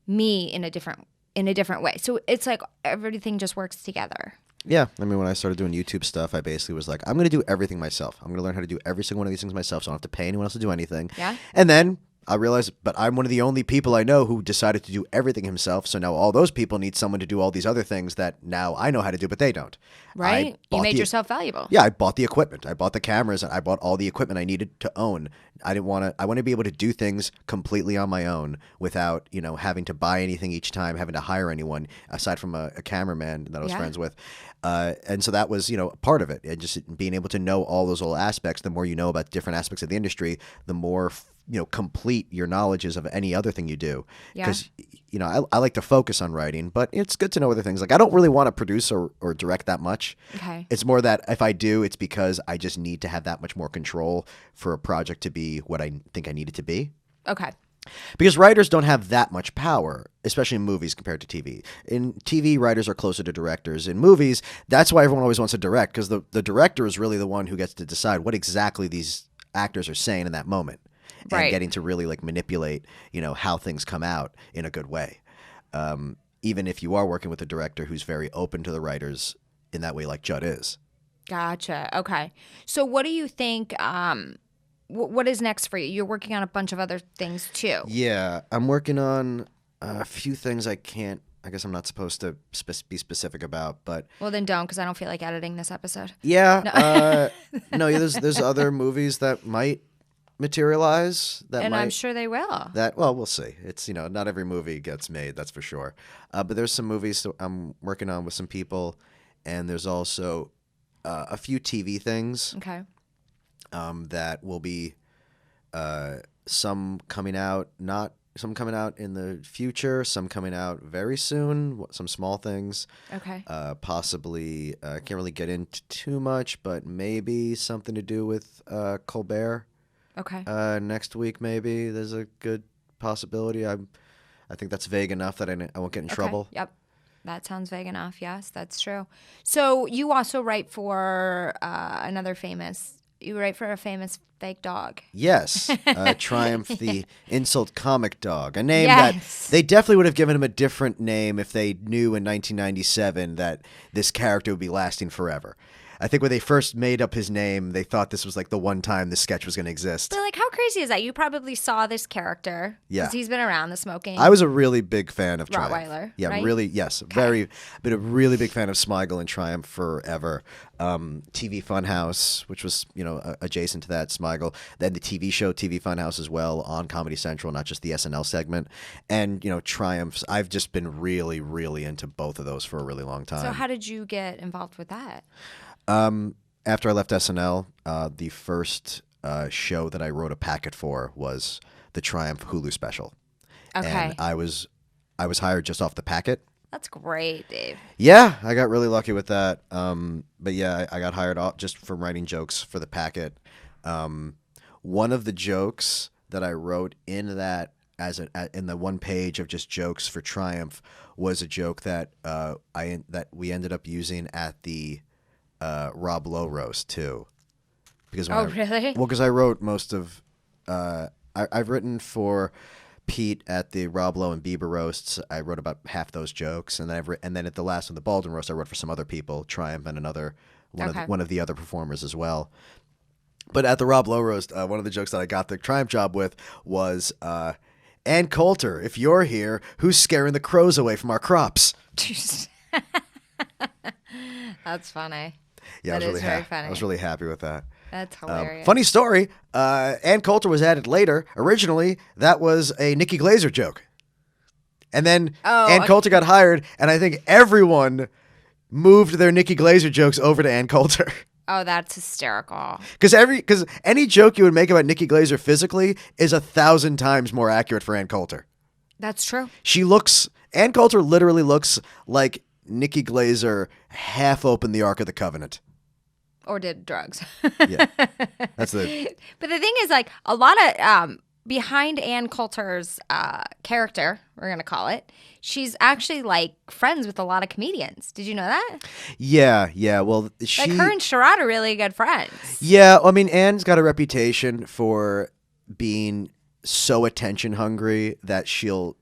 me in a different way. So it's like everything just works together. Yeah. I mean, when I started doing YouTube stuff, I basically was like, I'm going to do everything myself. I'm going to learn how to do every single one of these things myself so I don't have to pay anyone else to do anything. Yeah. And then I realized, but I'm one of the only people I know who decided to do everything himself. So now all those people need someone to do all these other things that now I know how to do, but they don't. Right. You made yourself valuable. Yeah. I bought the equipment. I bought the cameras. And I bought all the equipment I needed to own. I want to be able to do things completely on my own without, having to buy anything each time, having to hire anyone aside from a cameraman that I was friends with. And so that was, part of it. And just being able to know all those little aspects. The more you know about different aspects of the industry, the more complete your knowledge is of any other thing you do. Because, I like to focus on writing, but it's good to know other things. Like I don't really want to produce or direct that much. Okay. It's more that if I do, it's because I just need to have that much more control for a project to be what I think I need it to be. Okay. Because writers don't have that much power, especially in movies compared to TV. In TV, writers are closer to directors. In movies, that's why everyone always wants to direct, because the director is really the one who gets to decide what exactly these actors are saying in that moment. And getting to really manipulate, how things come out in a good way. Even if you are working with a director who's very open to the writers in that way, like Judd is. Gotcha. Okay. So what do you think, what is next for you? You're working on a bunch of other things too. Yeah. I'm working on a few things I guess I'm not supposed to be specific about, but... Well, then don't, because I don't feel like editing this episode. Yeah. No, there's other movies that might materialize I'm sure they will. We'll see. It's not every movie gets made, that's for sure. But there's some movies that I'm working on with some people, and there's also a few TV things. Okay. That will be some coming out in the future, some coming out very soon, some small things. Okay. Possibly can't really get into too much, but maybe something to do with Colbert. Okay. Next week, maybe there's a good possibility. I think that's vague enough that I won't get in trouble. Yep. That sounds vague enough. Yes, that's true. So you also write for you write for a famous fake dog. Yes. Triumph the insult comic dog. A name that they definitely would have given him a different name if they knew in 1997 that this character would be lasting forever. I think when they first made up his name, they thought this was like the one time this sketch was going to exist. But like, how crazy is that? You probably saw this character. Yeah. Because he's been around, the smoking. I was a really big fan of Triumph. Rottweiler. Yeah, right? Really, yes. Okay. Been a really big fan of Smigel and Triumph forever. TV Funhouse, which was, adjacent to that, Smigel. Then the TV show TV Funhouse as well on Comedy Central, not just the SNL segment. And, Triumphs. I've just been really, really into both of those for a really long time. So how did you get involved with that? After I left SNL, the first show that I wrote a packet for was the Triumph Hulu special. Okay. And I was hired just off the packet. That's great, Dave. Yeah, I got really lucky with that. But yeah, I got hired off just from writing jokes for the packet. One of the jokes that I wrote in that in the one page of just jokes for Triumph was a joke that that we ended up using at the Rob Lowe roast too. Because really? Well, because I wrote most of I've written for Pete at the Rob Lowe and Bieber roasts. I wrote about half those jokes, and then at the last one, the Baldwin roast, I wrote for some other people, Triumph and one of the other performers as well. But at the Rob Lowe roast, one of the jokes that I got the Triumph job with was, Ann Coulter, if you're here, who's scaring the crows away from our crops? That's funny. Yeah, that is very funny. I was really happy with that. That's hilarious. Funny story. Ann Coulter was added later. Originally, that was a Nikki Glaser joke. And then Ann Coulter got hired, and I think everyone moved their Nikki Glaser jokes over to Ann Coulter. Oh, that's hysterical. Because any joke you would make about Nikki Glaser physically is 1,000 times more accurate for Ann Coulter. That's true. Ann Coulter literally looks like Nikki Glaser half opened the Ark of the Covenant. Or did drugs. Yeah. But the thing is, like, a lot of behind Ann Coulter's character, we're going to call it, she's actually, like, friends with a lot of comedians. Did you know that? Yeah. Well, like, her and Sherrod are really good friends. Yeah. I mean, Ann's got a reputation for being so attention hungry that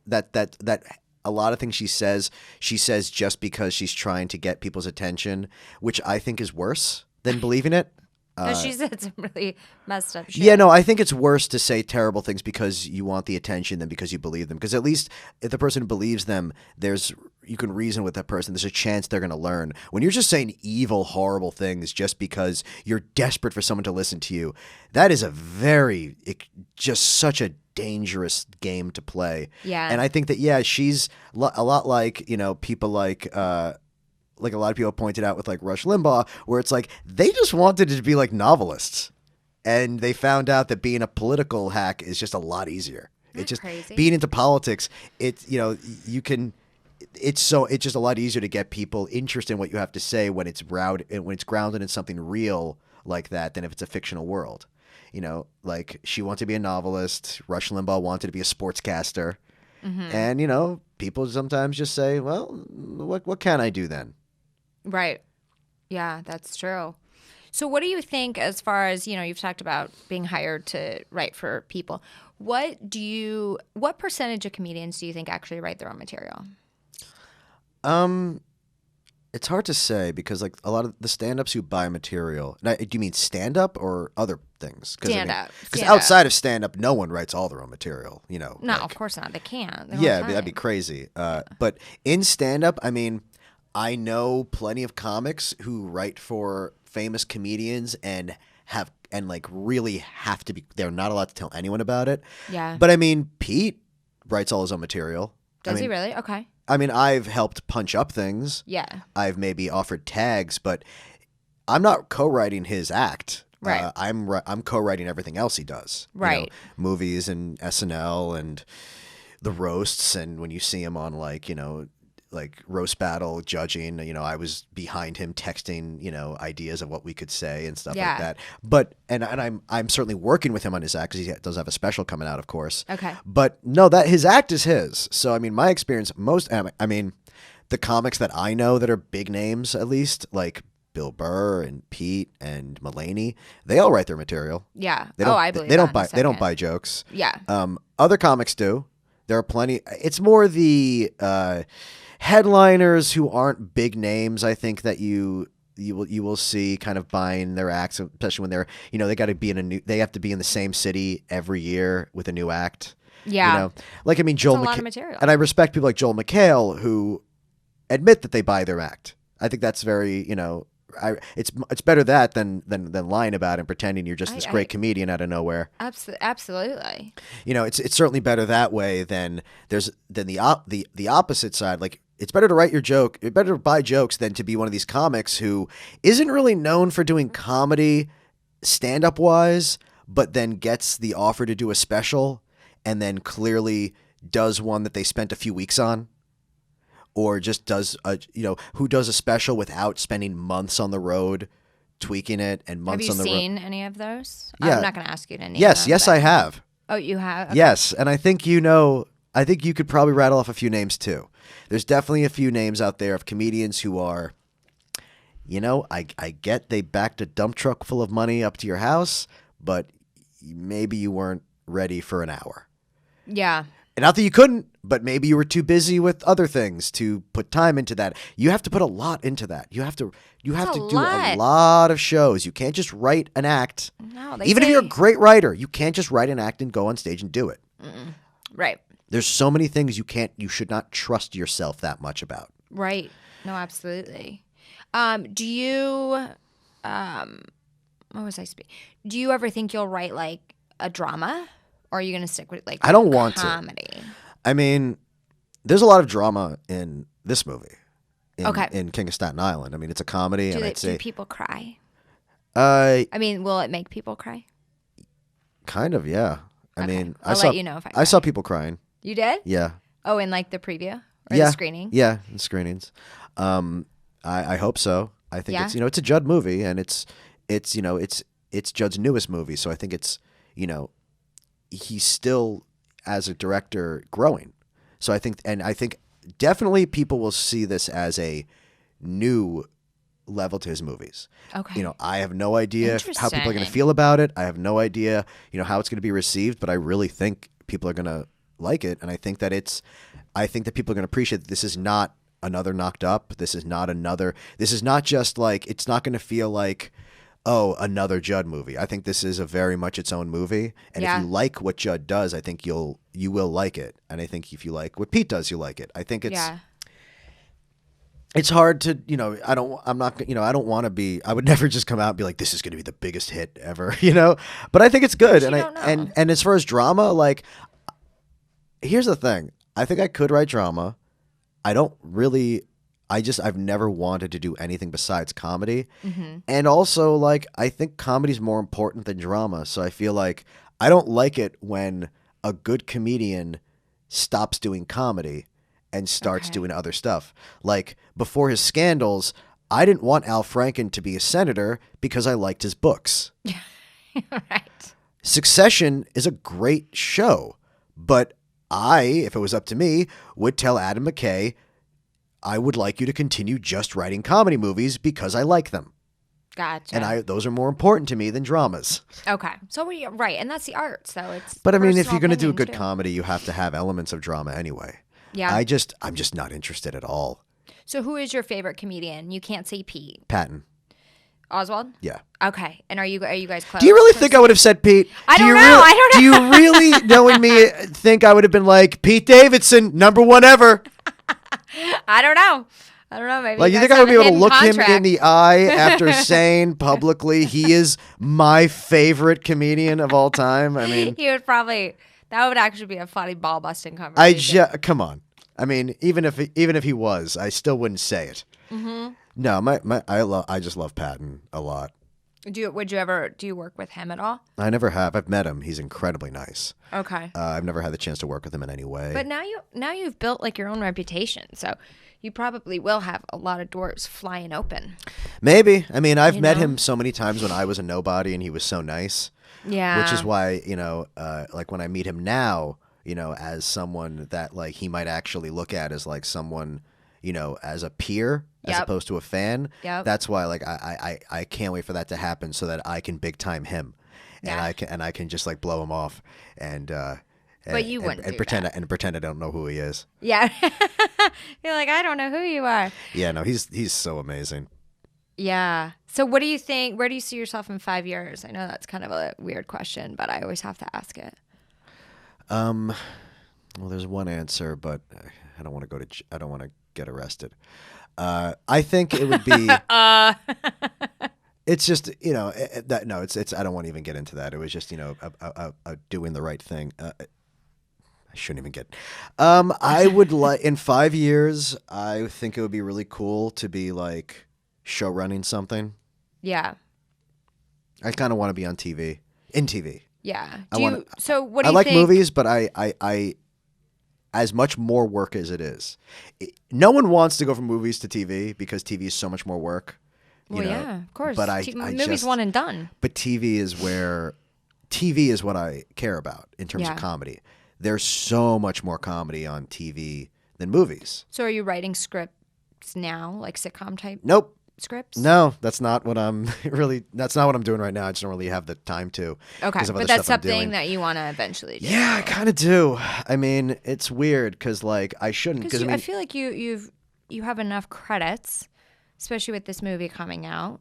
that a lot of things she says just because she's trying to get people's attention, which I think is worse than believing it. No, she said some really messed up shit. Yeah, no, I think it's worse to say terrible things because you want the attention than because you believe them. Because at least if the person believes them, you can reason with that person. There's a chance they're going to learn. When you're just saying evil, horrible things just because you're desperate for someone to listen to you, that is just such a dangerous game to play. Yeah. And I think that, she's a lot like, people like a lot of people pointed out with like Rush Limbaugh, where it's like they just wanted to be like novelists, and they found out that being a political hack is just a lot easier. It's just crazy. Being into politics. It's just a lot easier to get people interested in what you have to say when it's grounded in something real like that than if it's a fictional world. Like she wanted to be a novelist. Rush Limbaugh wanted to be a sportscaster, and people sometimes just say, "Well, what can I do then?" Right. Yeah, that's true. So what do you think as far as, you've talked about being hired to write for people. What percentage of comedians do you think actually write their own material? It's hard to say because like a lot of the stand-ups who buy material. Now, do you mean stand-up or other things? Stand-up. Because outside of stand-up, no one writes all their own material. No, of course not. They can't. That'd be crazy. But in stand-up, I mean, I know plenty of comics who write for famous comedians and really have to be. They're not allowed to tell anyone about it. Yeah. But I mean, Pete writes all his own material. Does he really? Okay. I mean, I've helped punch up things. Yeah. I've maybe offered tags, but I'm not co-writing his act. Right. I'm co-writing everything else he does. Right. Movies and SNL and the roasts, and when you see him on like roast battle judging, I was behind him texting, ideas of what we could say and stuff like that. But and I'm certainly working with him on his act because he does have a special coming out, of course. Okay. But no, that his act is his. So I mean, my experience, the comics that I know that are big names, at least like Bill Burr and Pete and Mulaney, they all write their material. Yeah. I believe they don't buy. They don't buy jokes. Yeah. Other comics do. There are plenty. It's more the headliners who aren't big names, I think, that you will see kind of buying their acts, especially when they're they got to be they have to be in the same city every year with a new act. Yeah, like I mean Joel McHale, a lot of material. And I respect people like Joel McHale who admit that they buy their act. I think that's very it's better that than lying about it and pretending you're just this great comedian out of nowhere. Absolutely. It's certainly better that way than the opposite side. Like it's better to write your joke. It's better to buy jokes than to be one of these comics who isn't really known for doing comedy stand-up wise, but then gets the offer to do a special and then clearly does one that they spent a few weeks on, or just does who does a special without spending months on the road tweaking it and months on the road. Have you seen any of those? Yeah. I'm not going to ask you to name Yes, them, yes, but... I have. Oh, you have? Okay. Yes, and I think you could probably rattle off a few names too. There's definitely a few names out there of comedians who are, I get they backed a dump truck full of money up to your house, but maybe you weren't ready for an hour. Yeah. And not that you couldn't, but maybe you were too busy with other things to put time into that. You have to put a lot into that. You have to do a lot of shows. You can't just write an act. No, Even if you're a great writer, you can't just write an act and go on stage and do it. Mm-mm. Right. There's so many things you should not trust yourself that much about. Right. No, absolutely. Do you, what was I speaking? Do you ever think you'll write like a drama, or are you going to stick with like I don't want comedy? to. I mean, there's a lot of drama in this movie. In King of Staten Island. I mean, it's a comedy, Do people cry? I mean, will it make people cry? Kind of, yeah. I mean, I'll let you know if I cry. I saw people crying. You did? Yeah. Oh, in like the preview or the screening? Yeah, the screenings. I hope so. I think it's it's a Judd movie, and it's Judd's newest movie, so I think it's he's still as a director growing. So I think definitely people will see this as a new level to his movies. Okay. I have no idea how people are going to feel about it. I have no idea, how it's going to be received, but I really think people are going to like it. And I think that people are going to appreciate that this is not another Knocked Up. This is not just like, it's not going to feel like, oh, another Judd movie. I think this is a very much its own movie. And if you like what Judd does, I think you will like it. And I think if you like what Pete does, you'll like it. I think it's hard to, I don't want to be, I would never just come out and be like, this is going to be the biggest hit ever, but I think it's good. And as far as drama, like, here's the thing. I think I could write drama. I've never wanted to do anything besides comedy. Mm-hmm. And also, like, I think comedy's more important than drama. So I feel like I don't like it when a good comedian stops doing comedy and starts doing other stuff. Like, before his scandals, I didn't want Al Franken to be a senator because I liked his books. Right. Succession is a great show, but if it was up to me, would tell Adam McKay, I would like you to continue just writing comedy movies because I like them. Gotcha. And those are more important to me than dramas. Okay. So right, and that's the art. So it's. But I mean, if you're going to do a good comedy, you have to have elements of drama anyway. Yeah. I'm just not interested at all. So who is your favorite comedian? You can't say Pete. Patton. Oswald? Yeah. Okay. And are you guys close? Do you really think I would have said Pete? I don't know. Do you really, knowing me, think I would have been like, Pete Davidson, #1 ever? I don't know. Maybe like, you think I would be able to look him in the eye after saying publicly he is my favorite comedian of all time? I mean, he would probably. That would actually be a funny ball busting conversation. Come on. I mean, even if he was, I still wouldn't say it. Mm-hmm. No, I just love Patton a lot. Do you work with him at all? I never have. I've met him. He's incredibly nice. Okay. I've never had the chance to work with him in any way. But now you've built like your own reputation, so you probably will have a lot of doors flying open. Maybe. I mean, I've met him so many times when I was a nobody, and he was so nice. Yeah. Which is why, like when I meet him now, as someone that like he might actually look at as like someone, as a peer. As opposed to a fan. Yep. That's why, like, I can't wait for that to happen so that I can big time him, and I can just like blow him off, but you wouldn't and pretend I don't know who he is. Yeah, you're like, I don't know who you are. Yeah, no, he's so amazing. Yeah. So what do you think? Where do you see yourself in 5 years? I know that's kind of a weird question, but I always have to ask it. Well, there's one answer, but I don't want to get arrested. I think it would be. It's just it's. I don't want to even get into that. It was just doing the right thing. I shouldn't even get. I would like in 5 years. I think it would be really cool to be like show running something. Yeah. I kind of want to be on TV. In TV. Yeah. I What do you like think? movies, but I as much more work as it is. No one wants to go from movies to TV because TV is so much more work. Well, yeah, of course. But movies one and done. But TV is what I care about in terms of comedy. There's so much more comedy on TV than movies. So are you writing scripts now, like sitcom type? Nope. Scripts? No, that's not what I'm that's not what I'm doing right now. I just don't really have the time to. Okay, but that's something that you want to eventually do. Yeah, I kind of do. I mean, it's weird because like I shouldn't. Because I feel like you have enough credits, especially with this movie coming out,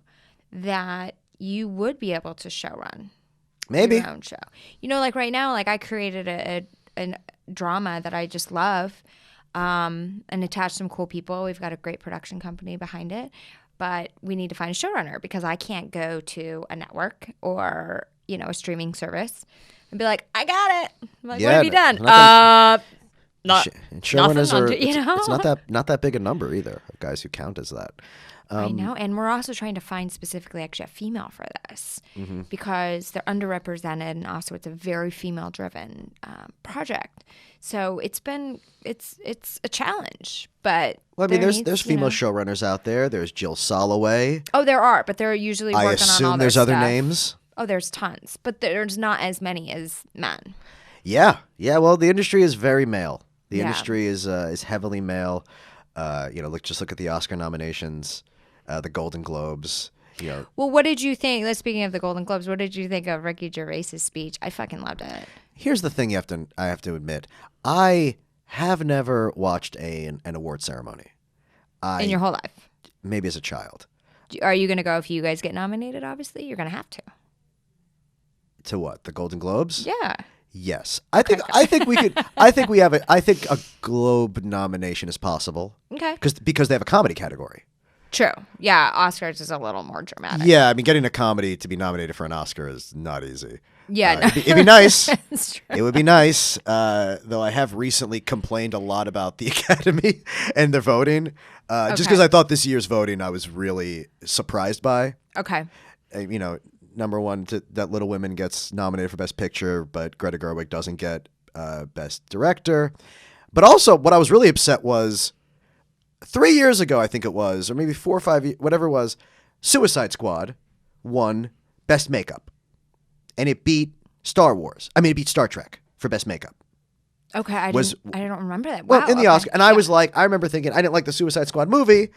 that you would be able to showrun maybe your own show. Like right now, like I created a drama that I just love, and attached some cool people. We've got a great production company behind it. But we need to find a showrunner because I can't go to a network or, a streaming service and be like, I got it. I'm like, what have you done? Showrunners are, it's not that big a number either of guys who count as that. I know. And we're also trying to find specifically actually a female for this because they're underrepresented, and also it's a very female-driven project. So it's a challenge, but there's female showrunners out there. There's Jill Soloway. Oh, there are, but they're usually working on all their stuff. I assume there's other names. Oh, there's tons, but there's not as many as men. Yeah. Well, the industry is very male. The industry is heavily male. Just look at the Oscar nominations, the Golden Globes. Well, what did you think? Speaking of the Golden Globes, what did you think of Ricky Gervais's speech? I fucking loved it. Here's the thing I have to admit. I have never watched an award ceremony. In your whole life? Maybe as a child. Are you going to go if you guys get nominated, obviously? You're going to have to. To what? The Golden Globes? Yeah. Yes. I think we could I think a Globe nomination is possible. Okay. Because they have a comedy category. True. Yeah, Oscars is a little more dramatic. Yeah, I mean, getting a comedy to be nominated for an Oscar is not easy. Yeah, it'd be nice. That's true. It would be nice, though I have recently complained a lot about the Academy and their voting, just because I thought this year's voting I was really surprised by. Okay. Number one, that Little Women gets nominated for Best Picture, but Greta Gerwig doesn't get Best Director. But also, what I was really upset was 3 years ago, I think it was, or maybe 4 or 5, whatever it was, Suicide Squad won Best Makeup. And it beat Star Wars. I mean, it beat Star Trek for Best Makeup. Okay, I don't remember that. Wow, well, in the Oscar, and I was like, I remember thinking, I didn't like the Suicide Squad movie.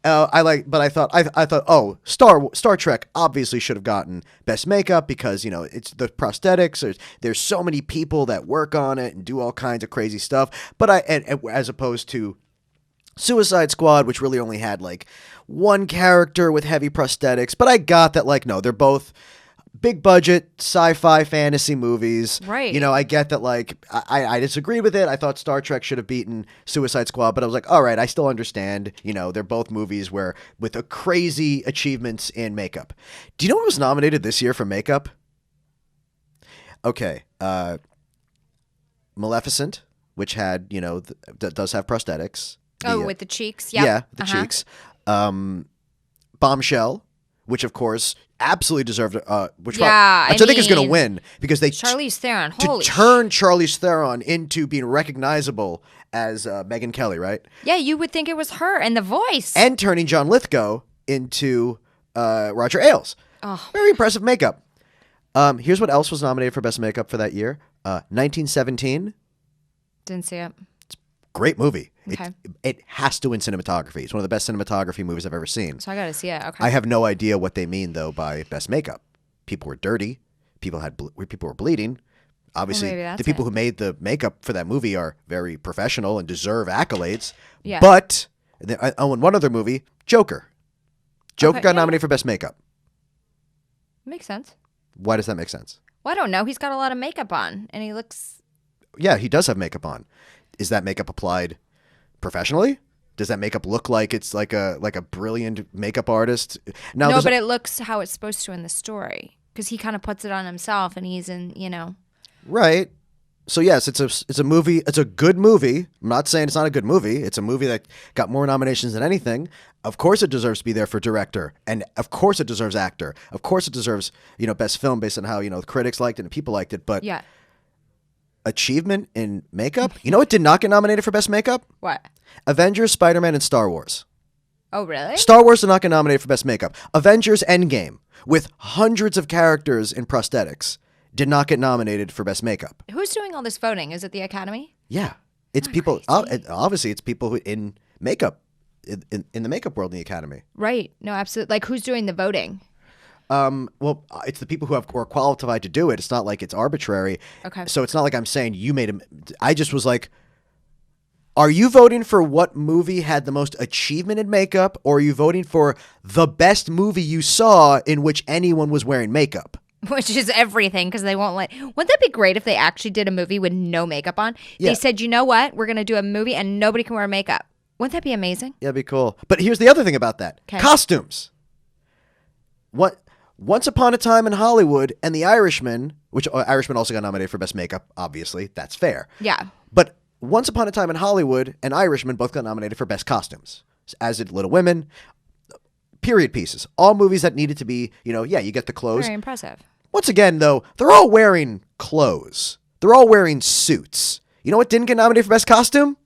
But I thought, oh, Star Trek obviously should have gotten Best Makeup because it's the prosthetics. There's so many people that work on it and do all kinds of crazy stuff. But as opposed to Suicide Squad, which really only had like one character with heavy prosthetics. But I got that no, they're both big budget sci-fi fantasy movies. Right. I get that I disagreed with it. I thought Star Trek should have beaten Suicide Squad, but I was like, all right, I still understand. They're both movies with a crazy achievements in makeup. Do you know what was nominated this year for makeup? Okay. Maleficent, which had, does have prosthetics. With the cheeks. Yep. Yeah, the cheeks. Bombshell, which of course absolutely deserved, which I think is going to win because they Charlize Theron to turn Charlize Theron into being recognizable as Megyn Kelly, right? Yeah, you would think it was her and the voice, and turning John Lithgow into Roger Ailes. Oh, very impressive makeup. Here's what else was nominated for best makeup for that year: 1917. Didn't see it. Great movie. Okay. It has to win cinematography. It's one of the best cinematography movies I've ever seen. So I got to see it. Okay. I have no idea what they mean though by best makeup. People were dirty. People were bleeding. Obviously, the people who made the makeup for that movie are very professional and deserve accolades. Yeah. But in one other movie, Joker. Joker got nominated for best makeup. Makes sense. Why does that make sense? Well, I don't know. He's got a lot of makeup on, and he looks. Yeah, he does have makeup on. Is that makeup applied professionally? Does that makeup look like it's like a brilliant makeup artist? No, but it looks how it's supposed to in the story because he kind of puts it on himself and he's in, Right. So yes, it's a movie. It's a good movie. I'm not saying it's not a good movie. It's a movie that got more nominations than anything. Of course, it deserves to be there for director, and of course, it deserves actor. Of course, it deserves best film based on how the critics liked it and people liked it. But Yeah. achievement in makeup. You know what did not get nominated for best makeup? What? Avengers, Spider-Man, and Star Wars. Oh, really? Star Wars did not get nominated for best makeup. Avengers Endgame, with hundreds of characters in prosthetics, did not get nominated for best makeup. Who's doing all this voting? Is it the Academy? Yeah. It's people, obviously it's people who in makeup, in the makeup world in the Academy. Right. No, absolutely. Like, who's doing the voting? Well, it's the people who are qualified to do it. It's not like it's arbitrary. Okay. So it's not like I'm saying you made him. I just was like, are you voting for what movie had the most achievement in makeup, or are you voting for the best movie you saw in which anyone was wearing makeup? Which is everything, because they won't let. Wouldn't that be great if they actually did a movie with no makeup on? Yeah. They said, you know what? We're going to do a movie and nobody can wear makeup. Wouldn't that be amazing? Yeah, it'd be cool. But here's the other thing about that. Okay. Costumes. Once Upon a Time in Hollywood and The Irishman, which Irishman also got nominated for best makeup, obviously. That's fair. Yeah. But Once Upon a Time in Hollywood and Irishman both got nominated for best costumes, as did Little Women. Period pieces. All movies that needed to be, you get the clothes. Very impressive. Once again, though, they're all wearing clothes. They're all wearing suits. You know what didn't get nominated for best costume?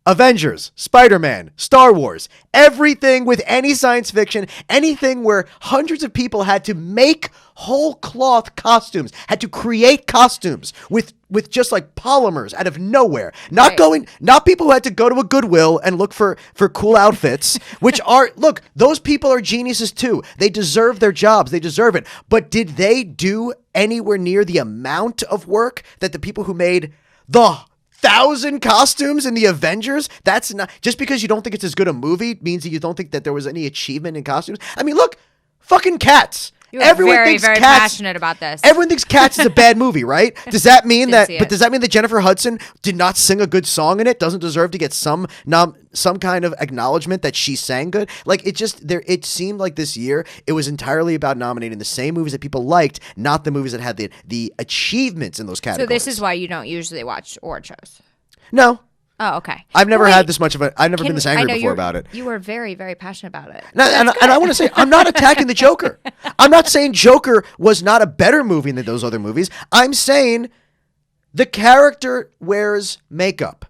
Avengers, Spider-Man, Star Wars, everything with any science fiction, anything where hundreds of people had to make whole cloth costumes, had to create costumes with just like polymers out of nowhere. Not people who had to go to a Goodwill and look for cool outfits, which look, those people are geniuses too. They deserve their jobs. They deserve it. But did they do anywhere near the amount of work that the people who made the 1,000 costumes in the Avengers? That's not just because you don't think it's as good a movie means that you don't think that there was any achievement in costumes. I mean, look, fucking Cats. Everyone thinks very Cats, passionate about this. Everyone thinks Cats is a bad movie, right? Does that mean does that mean that Jennifer Hudson did not sing a good song in it? Doesn't deserve to get some kind of acknowledgement that she sang good? Like it seemed like this year it was entirely about nominating the same movies that people liked, not the movies that had the achievements in those categories. So this is why you don't usually watch award shows. No. Oh, okay. I've never had this much of I've never been this angry before about it. You were very, very passionate about it. And I want to say, I'm not attacking the Joker. I'm not saying Joker was not a better movie than those other movies. I'm saying the character wears makeup.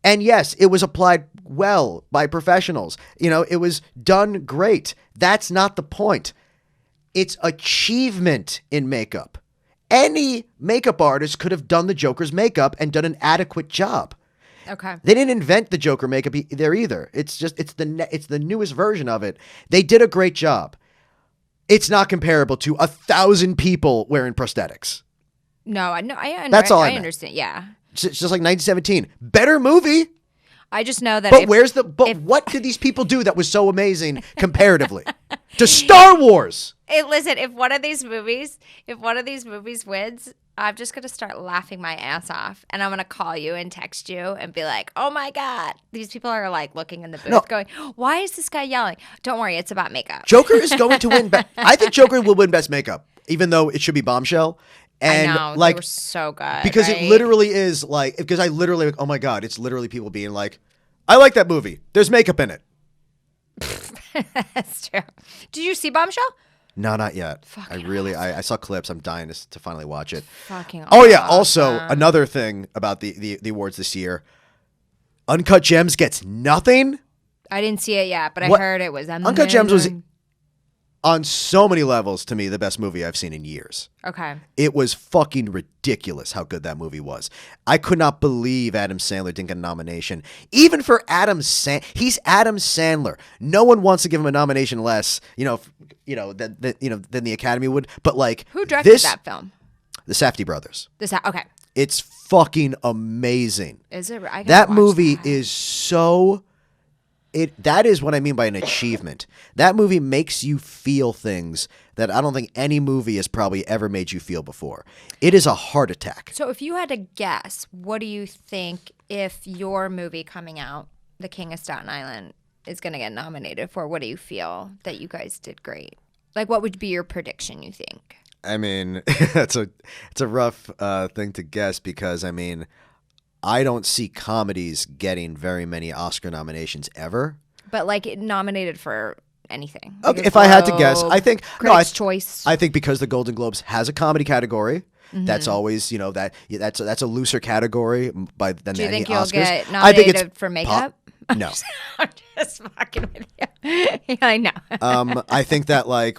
And yes, it was applied well by professionals. It was done great. That's not the point. It's achievement in makeup. Any makeup artist could have done the Joker's makeup and done an adequate job. Okay. They didn't invent the Joker makeup there either. It's the newest version of it. They did a great job. It's not comparable to 1,000 people wearing prosthetics. No, I know. That's all I understand. Yeah. It's just like 1917. Better movie. I just know that. But what did these people do that was so amazing comparatively to Star Wars? Hey, listen, if one of these movies wins, I'm just going to start laughing my ass off, and I'm going to call you and text you and be like, oh my God. These people are like looking in the booth going, why is this guy yelling? Don't worry, it's about makeup. Joker is going to win. I think Joker will win best makeup, even though it should be Bombshell. And I know, they were so good. Because right? it literally is oh my God, it's literally people being like, I like that movie. There's makeup in it. That's true. Did you see Bombshell? No, not yet. I saw clips. I'm dying to finally watch it. Fucking awesome. Oh yeah. Also, another thing about the awards this year, Uncut Gems gets nothing. I didn't see it yet, but I heard it was amazing. Uncut Gems was on so many levels, to me, the best movie I've seen in years. Okay. It was fucking ridiculous how good that movie was. I could not believe Adam Sandler didn't get a nomination. Even for he's Adam Sandler. No one wants to give him a nomination less, than the Academy would. But like, who directed that film? The Safdie brothers. Okay. It's fucking amazing. Is it? That movie is so. That is what I mean by an achievement. That movie makes you feel things that I don't think any movie has probably ever made you feel before. It is a heart attack. So if you had to guess, what do you think if your movie coming out, The King of Staten Island, is going to get nominated for? What do you feel that you guys did great? Like, what would be your prediction, you think? I mean, it's a rough thing to guess because, I mean, I don't see comedies getting very many Oscar nominations ever. But like nominated for anything. Okay, if I had to guess, I think Critics' Choice. I think because the Golden Globes has a comedy category, that's always that's a looser category by than Do you think the you'll Oscars. get I think nominated for makeup? No. I'm just fucking with you. Yeah, I know. I think that I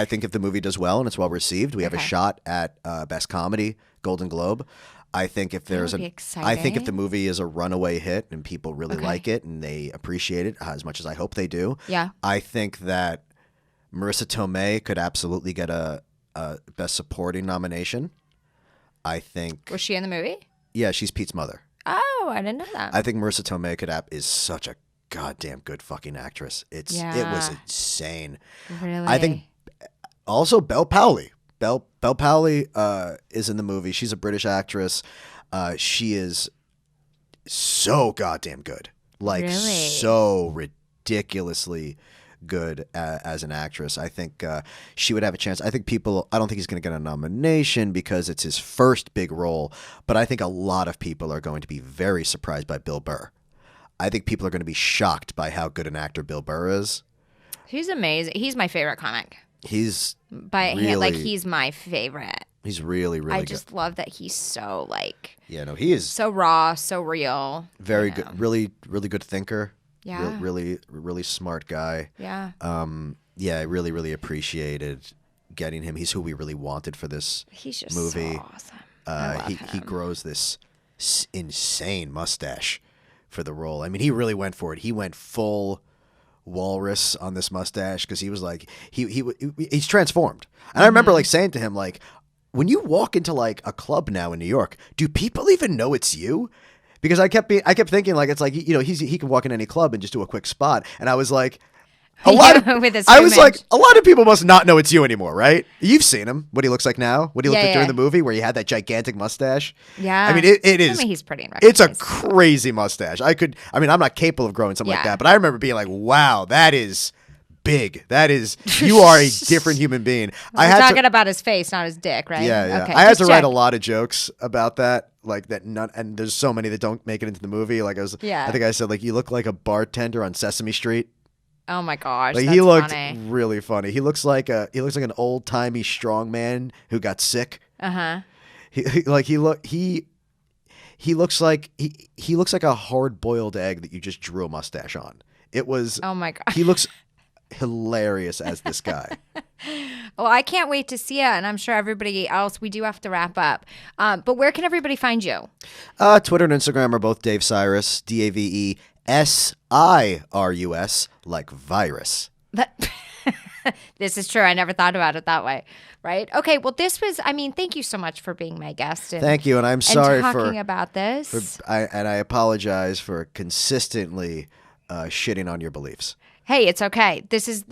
think if the movie does well and it's well received, we have a shot at Best Comedy Golden Globe. I think if there's I think if the movie is a runaway hit and people really like it and they appreciate it as much as I hope they do. Yeah. I think that Marissa Tomei could absolutely get a Best Supporting nomination. I think. Was she in the movie? Yeah, she's Pete's mother. Oh, I didn't know that. I think Marissa Tomei is such a goddamn good fucking actress. It was insane. Really? I think also Belle Powley. Belle Powley is in the movie. She's a British actress. She is so goddamn good. Like so ridiculously good as an actress. I think she would have a chance. I don't think he's going to get a nomination because it's his first big role, but I think a lot of people are going to be very surprised by Bill Burr. I think people are going to be shocked by how good an actor Bill Burr is. He's amazing. He's my favorite comic. He's he's my favorite. He's really, really good. I just love that he's so he is so raw, so real. Very good. Really, really good thinker. Yeah. Really, really smart guy. Yeah. I really, really appreciated getting him. He's who we really wanted for this movie. So awesome. I love him. He grows this insane mustache for the role. I mean, he really went for it. He went full walrus on this mustache because he was like he's transformed. And I remember saying to him when you walk into a club now in New York, do people even know it's you? Because I kept thinking it's he can walk in any club and just do a quick spot, and I was like, a lot of people must not know it's you anymore, right? You've seen him, what he looks like now, what he looked like during the movie, where he had that gigantic mustache. Yeah, I mean it is. I mean, he's pretty. It's a crazy mustache. I'm not capable of growing something like that, but I remember being like, wow, that is big. That is, you are a different human being. We're talking about his face, not his dick, right? Yeah. Okay, I had to write a lot of jokes about that. And there's so many that don't make it into the movie. I think I said you look like a bartender on Sesame Street. Oh my gosh, he looked funny. Really funny. He looks like an old timey strong man who got sick. He looks like a hard boiled egg that you just drew a mustache on. It was. Oh my god. He looks hilarious as this guy. Well, I can't wait to see it, and I'm sure everybody else. We do have to wrap up, but where can everybody find you? Twitter and Instagram are both Dave Sirus, DaveSirus, like virus. This is true. I never thought about it that way. Right? Okay. Well, thank you so much for being my guest. Thank you, and I'm sorry for talking about this. I apologize for consistently shitting on your beliefs. Hey, it's okay. This is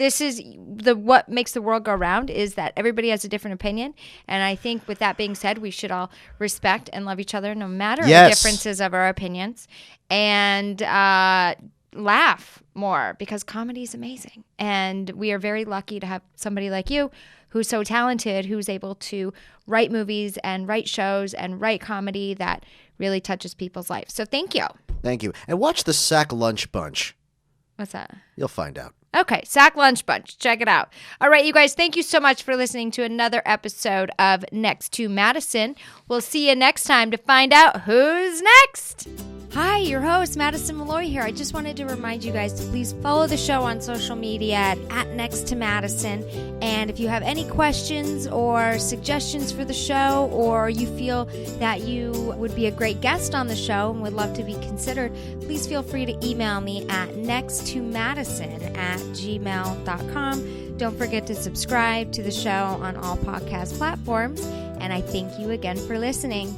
what makes the world go round is that everybody has a different opinion. And I think with that being said, we should all respect and love each other no matter the differences of our opinions, and laugh more because comedy is amazing. And we are very lucky to have somebody like you who's so talented, who's able to write movies and write shows and write comedy that really touches people's lives. So thank you. Thank you. And watch the Sack Lunch Bunch. What's that? You'll find out. Okay, Sack Lunch Bunch. Check it out. All right, you guys, thank you so much for listening to another episode of Next to Madison. We'll see you next time to find out who's next. Hi, your host, Madison Malloy here. I just wanted to remind you guys to please follow the show on social media at Next to Madison. And if you have any questions or suggestions for the show, or you feel that you would be a great guest on the show and would love to be considered, please feel free to email me at nexttomadison@gmail.com. Don't forget to subscribe to the show on all podcast platforms. And I thank you again for listening.